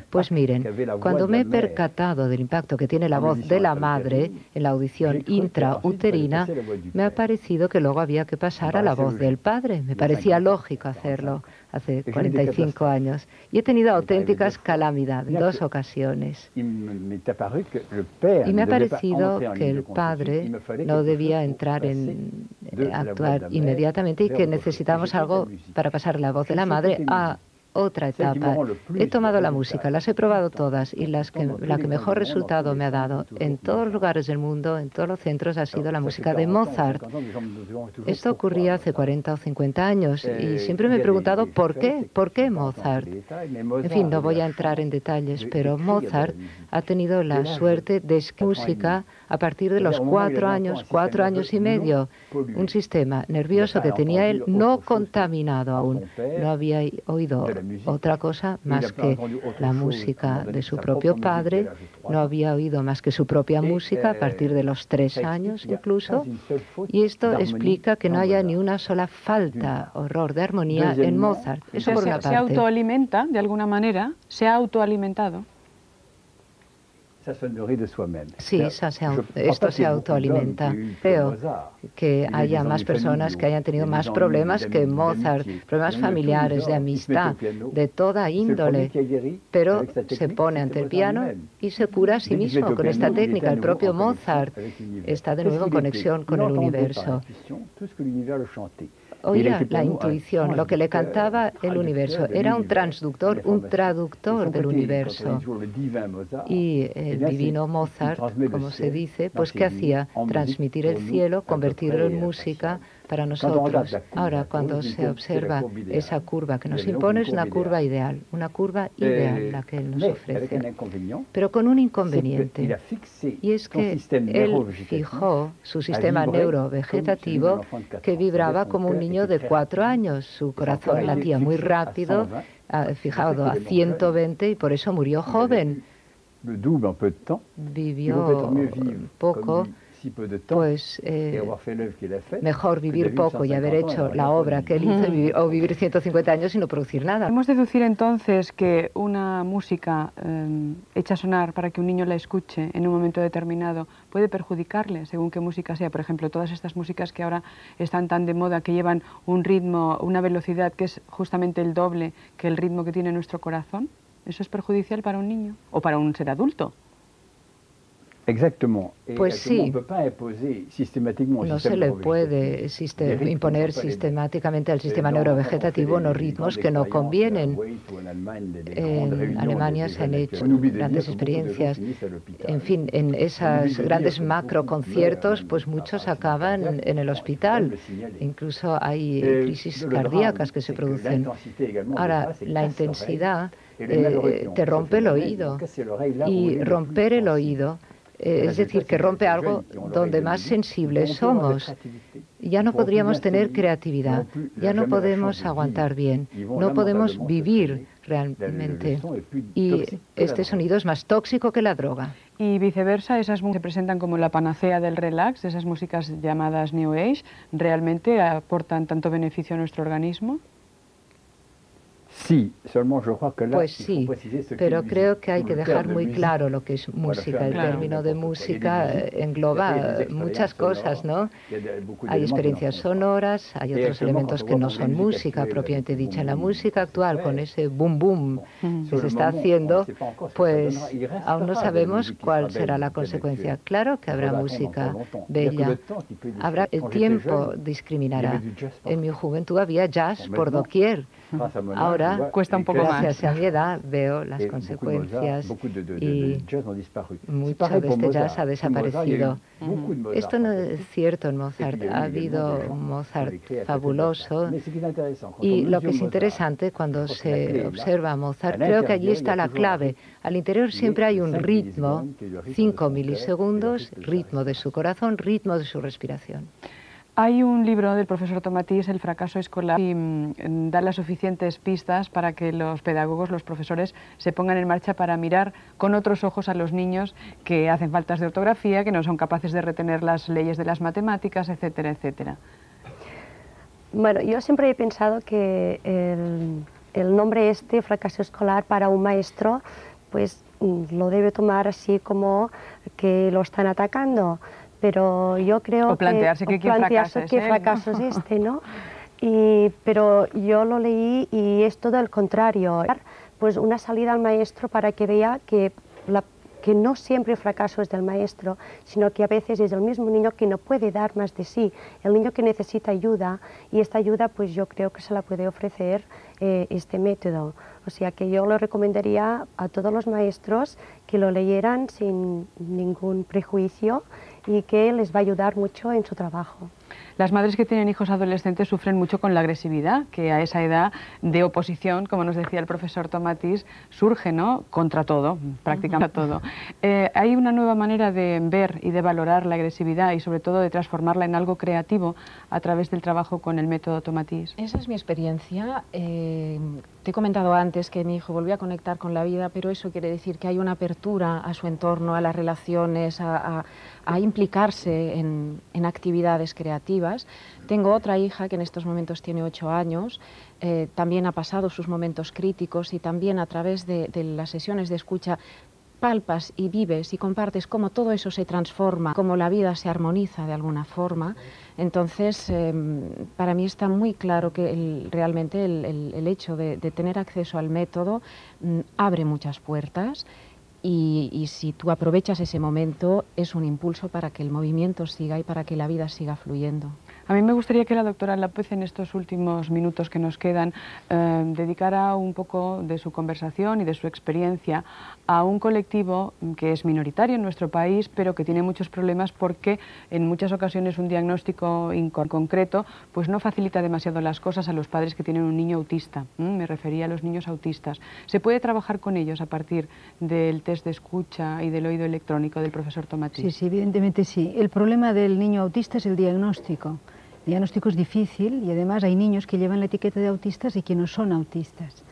Pues miren, cuando me he percatado del impacto que tiene la voz de la madre en la audición intrauterina, me ha parecido que luego había que pasar a la voz del padre. Me parecía lógico hacerlo hace 45 años. Y he tenido auténticas calamidades, 2 ocasiones. Y me ha parecido que el padre no debía entrar en actuar inmediatamente y que necesitamos algo para pasar la voz de la madre a otra etapa. He tomado la música, las he probado todas y la que mejor resultado me ha dado en todos los lugares del mundo, en todos los centros, ha sido la música de Mozart. Esto ocurría hace 40 o 50 años y siempre me he preguntado ¿por qué? ¿Por qué Mozart? En fin, no voy a entrar en detalles, pero Mozart ha tenido la suerte de escribir música a partir de los 4 años y medio. Un sistema nervioso que tenía él no contaminado aún. No había oído otra cosa más que la música de su propio padre, no había oído más que su propia música a partir de los 3 años incluso, y esto explica que no haya ni una sola falta, error de armonía en Mozart. Eso por una parte. ¿Se autoalimenta de alguna manera? ¿Se ha autoalimentado? Sí, esto se autoalimenta. Creo que haya más personas que hayan tenido más problemas que Mozart, problemas familiares, de amistad, de toda índole, pero se pone ante el piano y se cura a sí mismo con esta técnica. El propio Mozart está de nuevo en conexión con el universo. Oía la intuición, lo que le cantaba el universo. Era un transductor, un traductor del universo. Y el divino Mozart, como se dice, pues ¿qué hacía? Transmitir el cielo, convertirlo en música para nosotros. Ahora, cuando se observa esa curva que nos impone, es una curva ideal la que él nos ofrece, pero con un inconveniente, y es que él fijó su sistema neurovegetativo que vibraba como un niño de 4 años. Su corazón latía muy rápido, fijado a 120, y por eso murió joven. Vivió poco pues mejor vivir poco y haber hecho la obra que él hizo, o vivir 150 años y no producir nada. ¿Podemos deducir entonces que una música hecha sonar para que un niño la escuche en un momento determinado puede perjudicarle, según qué música sea? Por ejemplo, todas estas músicas que ahora están tan de moda, que llevan un ritmo, una velocidad que es justamente el doble que el ritmo que tiene nuestro corazón. ¿Eso es perjudicial para un niño o para un ser adulto? Pues sí, no se le puede imponer sistemáticamente al sistema neurovegetativo unos ritmos que no convienen. En Alemania se han hecho grandes experiencias. En fin, en esos grandes macroconciertos, pues muchos acaban en el hospital. Incluso hay crisis cardíacas que se producen. Ahora, la intensidad te rompe el oído, y romper el oído, es decir, que rompe algo donde más sensibles somos. Ya no podríamos tener creatividad, ya no podemos aguantar bien, no podemos vivir realmente. Y este sonido es más tóxico que la droga. Y viceversa, esas músicas se presentan como la panacea del relax, esas músicas llamadas New Age, ¿realmente aportan tanto beneficio a nuestro organismo? Pues sí, pero creo que hay que dejar muy claro lo que es música. El término de música engloba muchas cosas, ¿no? Hay experiencias sonoras, hay otros elementos que no son música propiamente dicha. En la música actual, con ese boom boom que se está haciendo, pues aún no sabemos cuál será la consecuencia. Claro que habrá música bella, el tiempo discriminará. En mi juventud había jazz por doquier. Ahora, cuesta un poco más. Gracias a mi edad veo las consecuencias y mucho de este jazz ha desaparecido. Esto no es cierto en Mozart. Ha habido un Mozart fabuloso, y lo que es interesante cuando se observa a Mozart, creo que allí está la clave. Al interior siempre hay un ritmo, 5 milisegundos, ritmo de su corazón, ritmo de su respiración. Hay un libro del profesor Tomatís, El fracaso escolar, y da las suficientes pistas para que los pedagogos, los profesores, se pongan en marcha para mirar con otros ojos a los niños que hacen faltas de ortografía, que no son capaces de retener las leyes de las matemáticas, etcétera, etcétera. Bueno, yo siempre he pensado que el nombre fracaso escolar, para un maestro, pues lo debe tomar así como que lo están atacando. Pero yo creo plantearse qué fracaso es este, ¿no? Pero yo lo leí y es todo el contrario. Pues una salida al maestro para que vea que no siempre el fracaso es del maestro, sino que a veces es el mismo niño que no puede dar más de sí, el niño que necesita ayuda, y esta ayuda pues yo creo que se la puede ofrecer este método. O sea que yo lo recomendaría a todos los maestros que lo leyeran sin ningún prejuicio y que les va a ayudar mucho en su trabajo. Las madres que tienen hijos adolescentes sufren mucho con la agresividad, que a esa edad de oposición, como nos decía el profesor Tomatís, surge, ¿no?, contra todo, prácticamente todo. Hay una nueva manera de ver y de valorar la agresividad y sobre todo de transformarla en algo creativo a través del trabajo con el método Tomatís. Esa es mi experiencia. Te he comentado antes que mi hijo volvió a conectar con la vida, pero eso quiere decir que hay una apertura a su entorno, a las relaciones, a implicarse en actividades creativas. Tengo otra hija que en estos momentos tiene 8 años, también ha pasado sus momentos críticos, y también a través de las sesiones de escucha palpas y vives y compartes cómo todo eso se transforma, cómo la vida se armoniza de alguna forma. Entonces, para mí está muy claro que realmente el hecho de tener acceso al método abre muchas puertas, y si tú aprovechas ese momento es un impulso para que el movimiento siga y para que la vida siga fluyendo. A mí me gustaría que la doctora López, en estos últimos minutos que nos quedan, dedicara un poco de su conversación y de su experiencia a un colectivo que es minoritario en nuestro país, pero que tiene muchos problemas porque en muchas ocasiones un diagnóstico concreto pues no facilita demasiado las cosas a los padres que tienen un niño autista. Me refería a los niños autistas. ¿Se puede trabajar con ellos a partir del test de escucha y del oído electrónico del profesor Tomatís? Sí, evidentemente sí. El problema del niño autista es el diagnóstico. El diagnóstico es difícil y además hay niños que llevan la etiqueta de autistas y que no son autistas.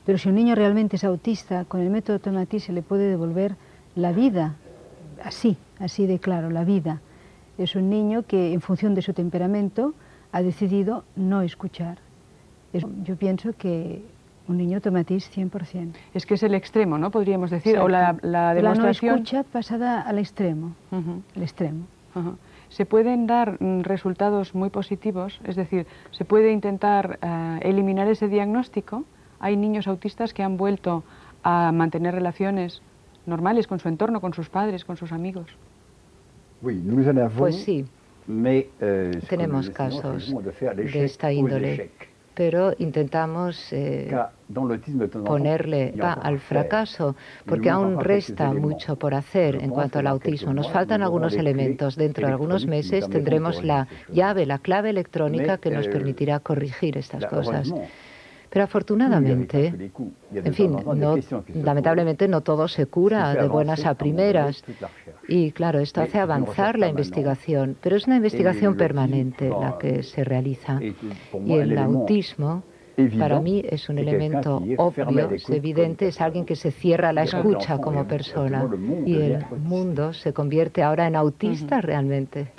Pero si un niño realmente es autista, con el método Tomatís se le puede devolver la vida, así de claro, la vida. Es un niño que, en función de su temperamento, ha decidido no escuchar. Yo pienso que un niño Tomatís 100%. Es que es el extremo, ¿no? Podríamos decir, o la demostración... La no escucha pasada al extremo, el extremo. Se pueden dar resultados muy positivos, es decir, se puede intentar eliminar ese diagnóstico. Hay niños autistas que han vuelto a mantener relaciones normales con su entorno, con sus padres, con sus amigos. Pues sí, tenemos casos de esta índole, pero intentamos ponerle al fracaso, porque aún resta mucho por hacer en cuanto al autismo. Nos faltan algunos elementos. Dentro de algunos meses tendremos la llave, la clave electrónica que nos permitirá corregir estas cosas. Pero afortunadamente, en fin, lamentablemente no todo se cura de buenas a primeras. Y claro, esto hace avanzar la investigación, pero es una investigación permanente la que se realiza. Y el autismo, para mí, es un elemento obvio, es evidente, es alguien que se cierra a la escucha como persona. Y el mundo se convierte ahora en autista realmente.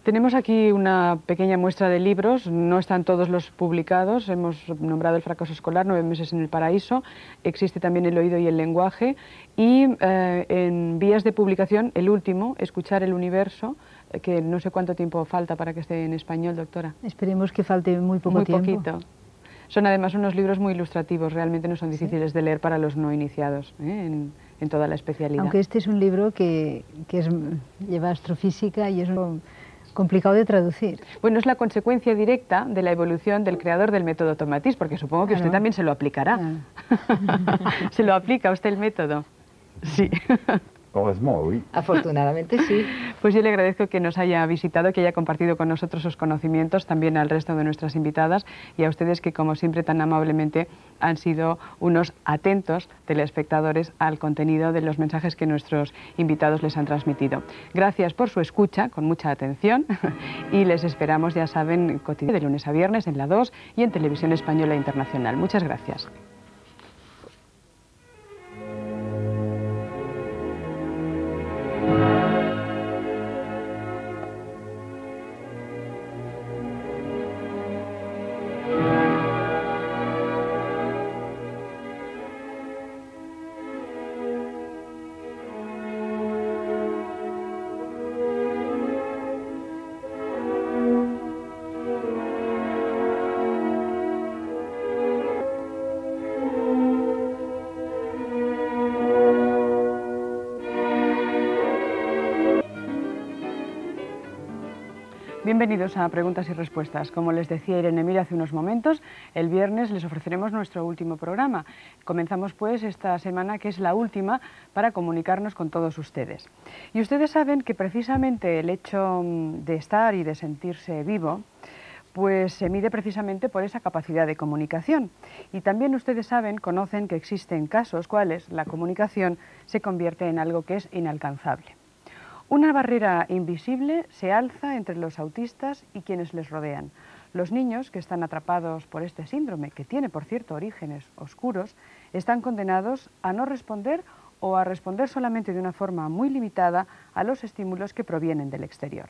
Tenemos aquí una pequeña muestra de libros, no están todos los publicados, hemos nombrado El fracaso escolar, 9 meses en el paraíso, existe también El oído y el lenguaje, y en vías de publicación, el último, Escuchar el universo, que no sé cuánto tiempo falta para que esté en español, doctora. Esperemos que falte muy poco tiempo. Muy poquito. Son además unos libros muy ilustrativos, realmente no son difíciles de leer para los no iniciados en toda la especialidad. Aunque este es un libro que lleva astrofísica y es complicado de traducir. Bueno, es la consecuencia directa de la evolución del creador del método Tomatís, porque supongo que usted también se lo aplicará. ¿Se lo aplica usted el método? Sí. Afortunadamente sí. Pues yo le agradezco que nos haya visitado, que haya compartido con nosotros sus conocimientos, también al resto de nuestras invitadas y a ustedes que, como siempre, tan amablemente han sido unos atentos telespectadores al contenido de los mensajes que nuestros invitados les han transmitido. Gracias por su escucha, con mucha atención, y les esperamos, ya saben, de lunes a viernes en la 2 y en Televisión Española Internacional. Muchas gracias. Bienvenidos a Preguntas y Respuestas. Como les decía Irene Mir hace unos momentos, el viernes les ofreceremos nuestro último programa. Comenzamos pues esta semana, que es la última, para comunicarnos con todos ustedes. Y ustedes saben que precisamente el hecho de estar y de sentirse vivo, pues se mide precisamente por esa capacidad de comunicación. Y también ustedes saben, conocen que existen casos cuales la comunicación se convierte en algo que es inalcanzable. Una barrera invisible se alza entre los autistas y quienes les rodean. Los niños que están atrapados por este síndrome, que tiene, por cierto, orígenes oscuros, están condenados a no responder o a responder solamente de una forma muy limitada a los estímulos que provienen del exterior.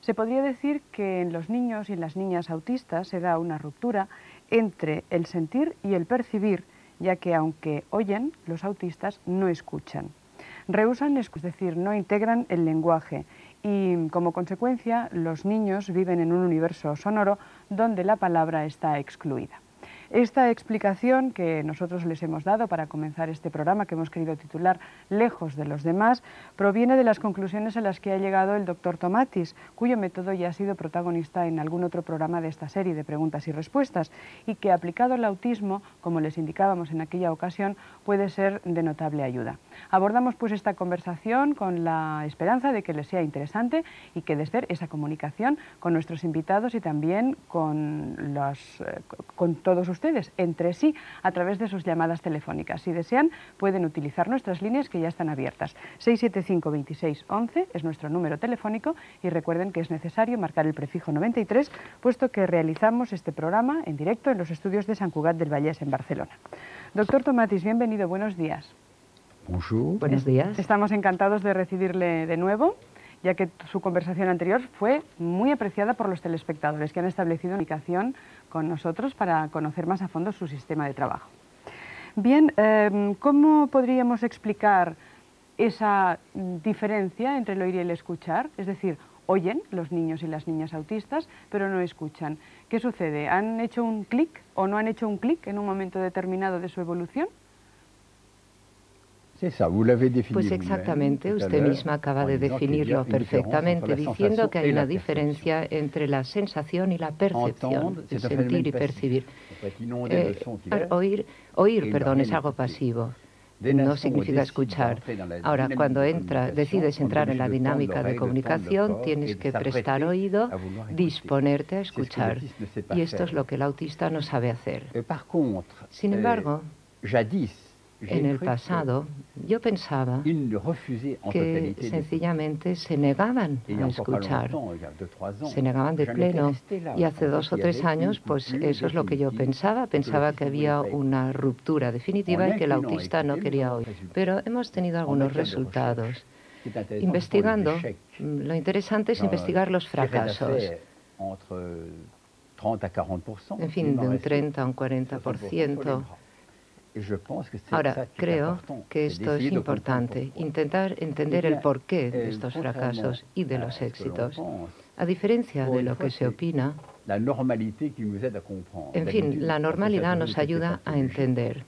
Se podría decir que en los niños y en las niñas autistas se da una ruptura entre el sentir y el percibir, ya que aunque oyen, los autistas no escuchan. Rehúsan, es decir, no integran el lenguaje y, como consecuencia, los niños viven en un universo sonoro donde la palabra está excluida. Esta explicación que nosotros les hemos dado para comenzar este programa, que hemos querido titular Lejos de los demás, proviene de las conclusiones a las que ha llegado el doctor Tomatís, cuyo método ya ha sido protagonista en algún otro programa de esta serie de preguntas y respuestas, y que, aplicado al autismo, como les indicábamos en aquella ocasión, puede ser de notable ayuda. Abordamos pues esta conversación con la esperanza de que les sea interesante y que desde esa comunicación con nuestros invitados y también con todos ustedes, entre sí, a través de sus llamadas telefónicas. Si desean, pueden utilizar nuestras líneas que ya están abiertas. 675 26 11 es nuestro número telefónico y recuerden que es necesario marcar el prefijo 93, puesto que realizamos este programa en directo en los estudios de Sant Cugat del Vallès, en Barcelona. Doctor Tomatís, bienvenido, buenos días. Bonjour. Buenos días. Estamos encantados de recibirle de nuevo ya que su conversación anterior fue muy apreciada por los telespectadores que han establecido comunicación con nosotros para conocer más a fondo su sistema de trabajo. Bien, ¿cómo podríamos explicar esa diferencia entre el oír y el escuchar? Es decir, oyen los niños y las niñas autistas, pero no escuchan. ¿Qué sucede? ¿Han hecho un clic o no han hecho un clic en un momento determinado de su evolución? Pues exactamente, usted misma acaba de definirlo perfectamente, diciendo que hay una diferencia entre la sensación y la percepción, el sentir y percibir. Oír, es algo pasivo. No significa escuchar. Ahora, cuando decides entrar en la dinámica de comunicación, tienes que prestar oído, disponerte a escuchar. Y esto es lo que el autista no sabe hacer. Sin embargo, en el pasado, yo pensaba que sencillamente se negaban a escuchar, se negaban de pleno. Y hace 2 o 3 años, pues eso es lo que yo pensaba. Pensaba que había una ruptura definitiva y que el autista no quería oír. Pero hemos tenido algunos resultados. Investigando, lo interesante es investigar los fracasos. En fin, de un 30 a un 40%. Ahora, creo que esto es importante, intentar entender el porqué de estos fracasos y de los éxitos. A diferencia de lo que se opina, en fin, la normalidad nos ayuda a entender.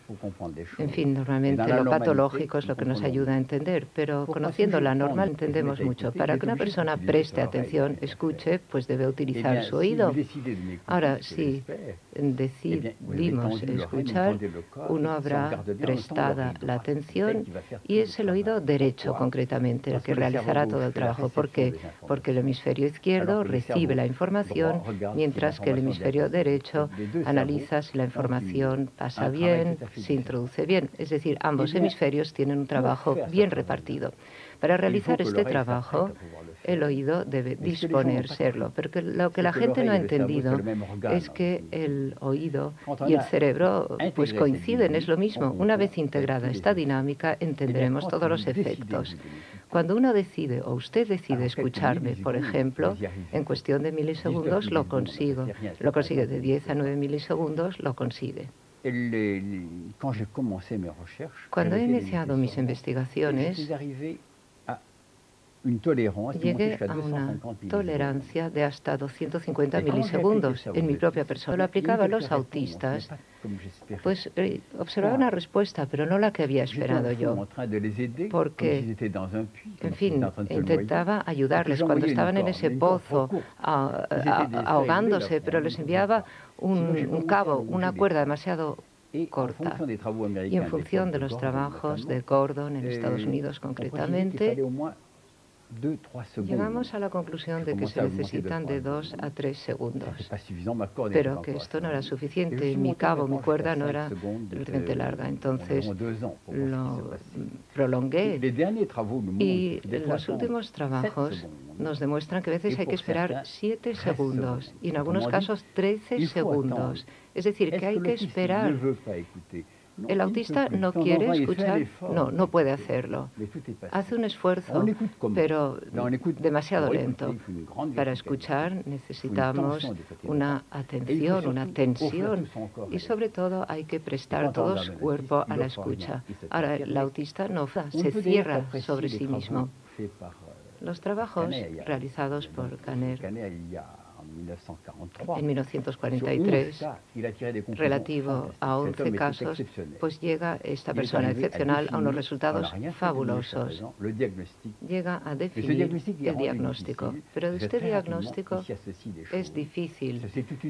En fin, normalmente lo patológico es lo que nos ayuda a entender, pero conociendo la normal entendemos mucho. Para que una persona preste atención, escuche, pues debe utilizar su oído. Ahora, si decidimos escuchar, uno habrá prestada la atención y es el oído derecho, concretamente, el que realizará todo el trabajo. ¿Por qué? Porque el hemisferio izquierdo recibe la información, mientras que el hemisferio derecho analiza si la información pasa bien, se introduce bien. Es decir, ambos hemisferios tienen un trabajo bien repartido. Para realizar este trabajo, el oído debe disponérselo, porque lo que la gente no ha entendido es que el oído y el cerebro pues coinciden, es lo mismo. Una vez integrada esta dinámica, entenderemos todos los efectos. Cuando uno decide, o usted decide escucharme, por ejemplo, en cuestión de milisegundos lo consigo. Lo consigue de 10 a 9 milisegundos, lo consigue. Cuando he iniciado mis investigaciones, llegué a una tolerancia de hasta 250 milisegundos en mi propia persona. Lo aplicaba a los autistas, pues observaba una respuesta, pero no la que había esperado yo, porque, en fin, intentaba ayudarles cuando estaban en ese pozo, ahogándose, pero les enviaba un cabo, una cuerda demasiado corta. Y en función de los trabajos de Gordon en Estados Unidos concretamente, llegamos a la conclusión de que se necesitan de 2 a 3 segundos, pero que esto no era suficiente. Mi cabo, mi cuerda no era suficientemente larga, entonces lo prolongué. Y los últimos trabajos nos demuestran que a veces hay que esperar 7 segundos y en algunos casos 13 segundos. Es decir, que hay que esperar. ¿El autista no quiere escuchar? No, no puede hacerlo. Hace un esfuerzo, pero demasiado lento. Para escuchar necesitamos una atención, una tensión y sobre todo hay que prestar todo su cuerpo a la escucha. Ahora, el autista no se cierra sobre sí mismo. Los trabajos realizados por Caner en 1943, relativo a 11 casos, pues llega esta persona excepcional a unos resultados fabulosos. Llega a definir el diagnóstico, pero de este diagnóstico es difícil,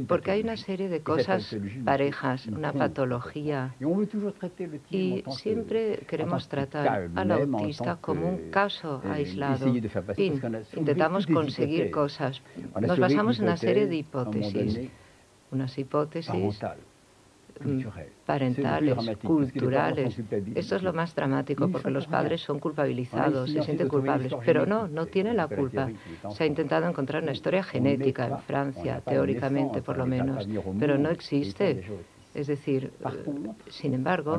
porque hay una serie de cosas parejas, una patología, y siempre queremos tratar al autista como un caso aislado. En fin, intentamos conseguir cosas. Nos basamos en una serie de hipótesis, unas hipótesis parentales, culturales. Esto es lo más dramático porque los padres son culpabilizados, se sienten culpables, pero no tienen la culpa. Se ha intentado encontrar una historia genética en Francia, teóricamente por lo menos, pero no existe. Es decir, sin embargo,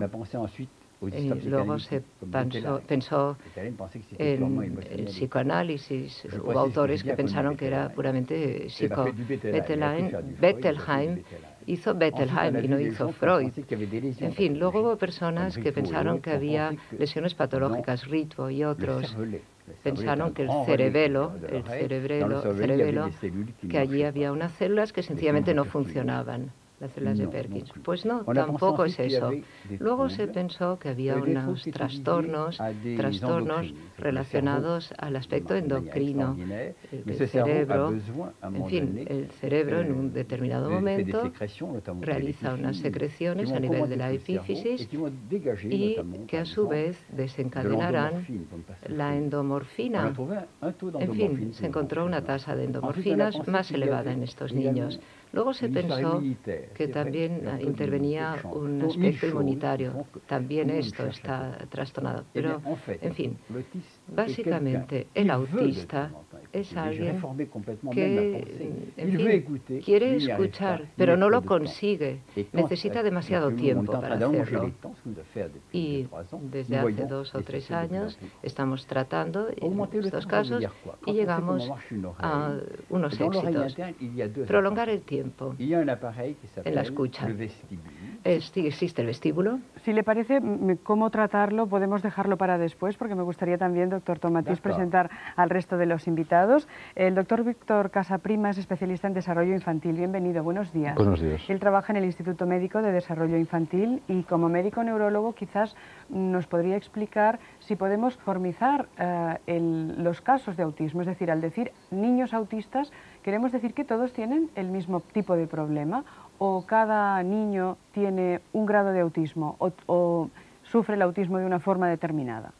Luego se pensó en el psicoanálisis. Hubo autores que pensaron que era puramente psico. Bettelheim hizo Bettelheim y no hizo Freud. En fin, luego hubo personas que pensaron que había lesiones patológicas, Ritvo y otros. Pensaron que el cerebelo, que allí había unas células que sencillamente no funcionaban. Las células de Perkins. Pues no, tampoco es eso. Luego se pensó que había unos trastornos relacionados al aspecto endocrino del cerebro. En fin, el cerebro en un determinado momento realiza unas secreciones a nivel de la epífisis y que a su vez desencadenarán la endomorfina. En fin, se encontró una tasa de endomorfinas más elevada en estos niños. Luego se pensó que también intervenía un aspecto inmunitario. También esto está trastornado. Pero, en fin, básicamente el autista es alguien que, en fin, quiere escuchar, pero no lo consigue. Necesita demasiado tiempo para hacerlo. Y desde hace 2 o 3 años estamos tratando estos casos y llegamos a unos éxitos. Prolongar el tiempo en la escucha. ¿Existe el vestíbulo? Si le parece, cómo tratarlo podemos dejarlo para después, porque me gustaría también, doctor Tomatís, presentar al resto de los invitados. El doctor Víctor Casaprima es especialista en desarrollo infantil. Bienvenido, buenos días. Buenos días. Él trabaja en el Instituto Médico de Desarrollo Infantil y como médico neurólogo quizás nos podría explicar si podemos formizar los casos de autismo. Es decir, al decir niños autistas, ¿queremos decir que todos tienen el mismo tipo de problema o cada niño tiene un grado de autismo o sufre el autismo de una forma determinada?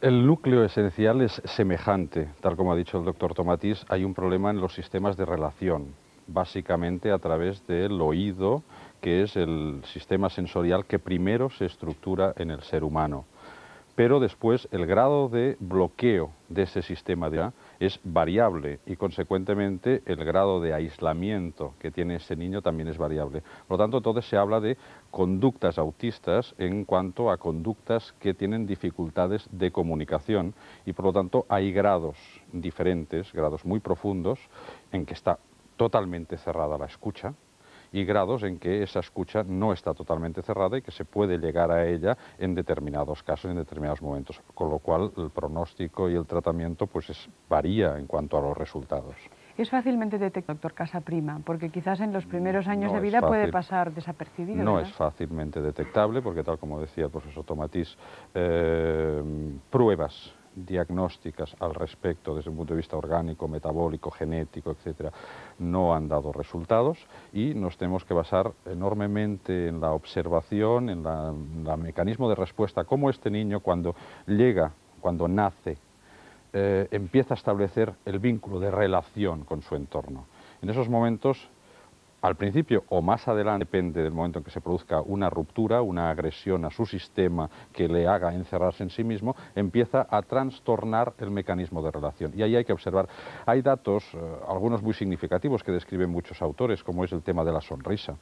El núcleo esencial es semejante, tal como ha dicho el doctor Tomatís. Hay un problema en los sistemas de relación, básicamente a través del oído, que es el sistema sensorial que primero se estructura en el ser humano. Pero después el grado de bloqueo de ese sistema es variable y consecuentemente el grado de aislamiento que tiene ese niño también es variable. Por lo tanto, entonces se habla de conductas autistas en cuanto a conductas que tienen dificultades de comunicación y por lo tanto hay grados diferentes, grados muy profundos en que está totalmente cerrada la escucha y grados en que esa escucha no está totalmente cerrada y que se puede llegar a ella en determinados casos, en determinados momentos, con lo cual el pronóstico y el tratamiento pues varía en cuanto a los resultados. ¿Es fácilmente detectable, doctor Casaprima? Porque quizás en los primeros años de vida puede pasar desapercibido. No ¿verdad? es fácilmente detectable porque, tal como decía el profesor Tomatís, pruebas diagnósticas al respecto desde un punto de vista orgánico, metabólico, genético, etcétera, no han dado resultados y nos tenemos que basar enormemente en la observación, en el mecanismo de respuesta, cómo este niño cuando llega, cuando nace, empieza a establecer el vínculo de relación con su entorno. En esos momentos, al principio o más adelante, depende del momento en que se produzca una ruptura, una agresión a su sistema que le haga encerrarse en sí mismo, empieza a trastornar el mecanismo de relación. Y ahí hay que observar. Hay datos, algunos muy significativos, que describen muchos autores, como es el tema de la sonrisa.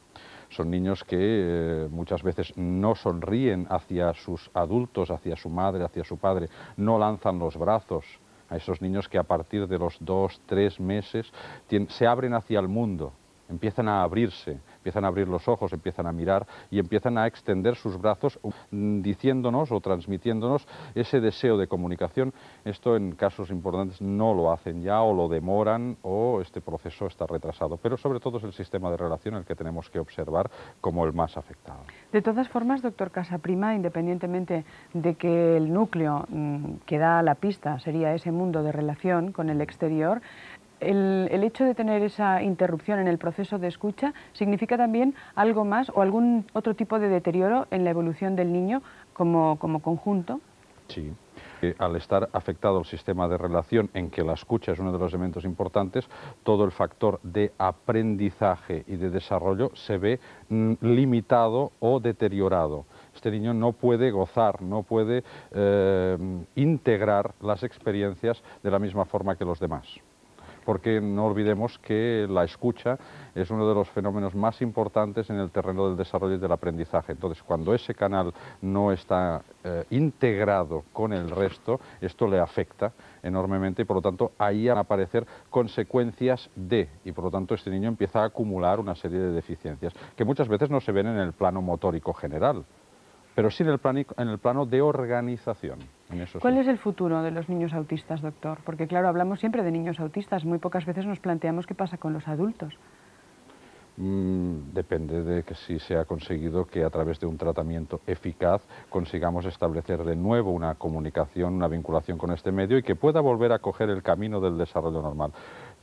Son niños que muchas veces no sonríen hacia sus adultos, hacia su madre, hacia su padre, no lanzan los brazos. A esos niños que a partir de los 2, 3 meses se abren hacia el mundo. Empiezan a abrirse, empiezan a abrir los ojos, empiezan a mirar y empiezan a extender sus brazos diciéndonos o transmitiéndonos ese deseo de comunicación. Esto en casos importantes no lo hacen ya o lo demoran o este proceso está retrasado. Pero sobre todo es el sistema de relación el que tenemos que observar como el más afectado. De todas formas, doctor Casaprima, independientemente de que el núcleo que da la pista sería ese mundo de relación con el exterior, el hecho de tener esa interrupción en el proceso de escucha significa también algo más o algún otro tipo de deterioro en la evolución del niño como conjunto. Sí. Al estar afectado el sistema de relación, en que la escucha es uno de los elementos importantes, todo el factor de aprendizaje y de desarrollo se ve limitado o deteriorado. Este niño no puede gozar, no puede integrar las experiencias de la misma forma que los demás. porque no olvidemos que la escucha es uno de los fenómenos más importantes en el terreno del desarrollo y del aprendizaje. Entonces, cuando ese canal no está integrado con el resto, esto le afecta enormemente y por lo tanto ahí van a aparecer consecuencias y por lo tanto este niño empieza a acumular una serie de deficiencias que muchas veces no se ven en el plano motórico general, pero sí en el plano de organización. ¿Cuál es el futuro de los niños autistas, doctor? Porque claro, hablamos siempre de niños autistas, muy pocas veces nos planteamos qué pasa con los adultos. Depende de que si se ha conseguido que a través de un tratamiento eficaz consigamos establecer de nuevo una comunicación, una vinculación con este medio y que pueda volver a coger el camino del desarrollo normal.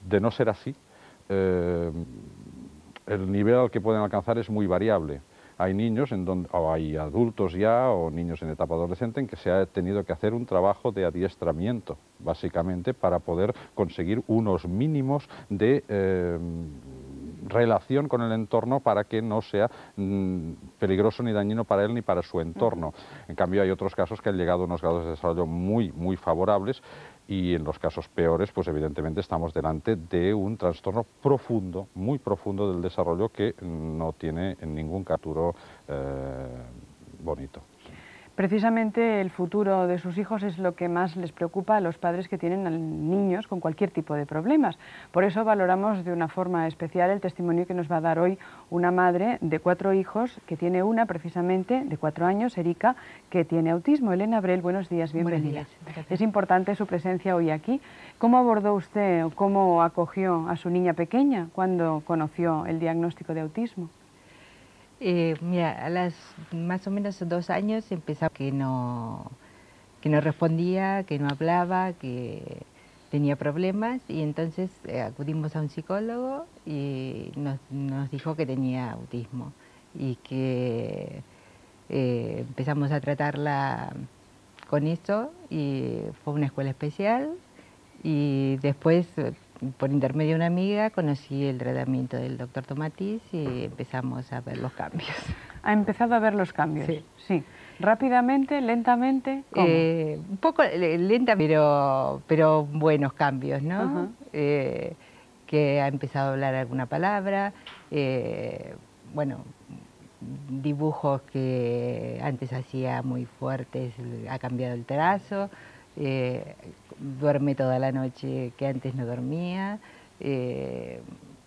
De no ser así, el nivel al que pueden alcanzar es muy variable. Hay niños o hay adultos ya o niños en etapa adolescente en que se ha tenido que hacer un trabajo de adiestramiento, básicamente para poder conseguir unos mínimos de relación con el entorno para que no sea peligroso ni dañino para él ni para su entorno. En cambio hay otros casos que han llegado a unos grados de desarrollo muy favorables y en los casos peores, pues evidentemente estamos delante de un trastorno profundo, muy profundo del desarrollo que no tiene en ningún futuro bonito. Precisamente el futuro de sus hijos es lo que más les preocupa a los padres que tienen niños con cualquier tipo de problemas. Por eso valoramos de una forma especial el testimonio que nos va a dar hoy una madre de 4 hijos, que tiene una precisamente de 4 años, Erika, que tiene autismo. Elena Abrel, buenos días, bienvenida. Buenos días. Es importante su presencia hoy aquí. ¿Cómo abordó usted o cómo acogió a su niña pequeña cuando conoció el diagnóstico de autismo? Mira, a las más o menos 2 años empezaba que no respondía, que no hablaba, que tenía problemas y entonces acudimos a un psicólogo y nos dijo que tenía autismo y que empezamos a tratarla con eso y fue una escuela especial y después por intermedio de una amiga conocí el tratamiento del doctor Tomatís y empezamos a ver los cambios. ¿Ha empezado a ver los cambios? Sí. Sí. ¿Rápidamente, lentamente? ¿Cómo? Un poco lenta, pero buenos cambios, ¿no? Que ha empezado a hablar alguna palabra, bueno, dibujos que antes hacía muy fuertes, ha cambiado el trazo. Duerme toda la noche que antes no dormía, qué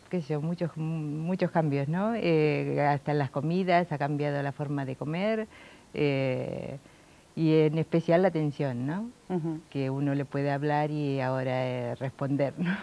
sé yo, muchos cambios, ¿no? Hasta en las comidas ha cambiado la forma de comer y en especial la atención, ¿no? Que uno le puede hablar y ahora responder, ¿no?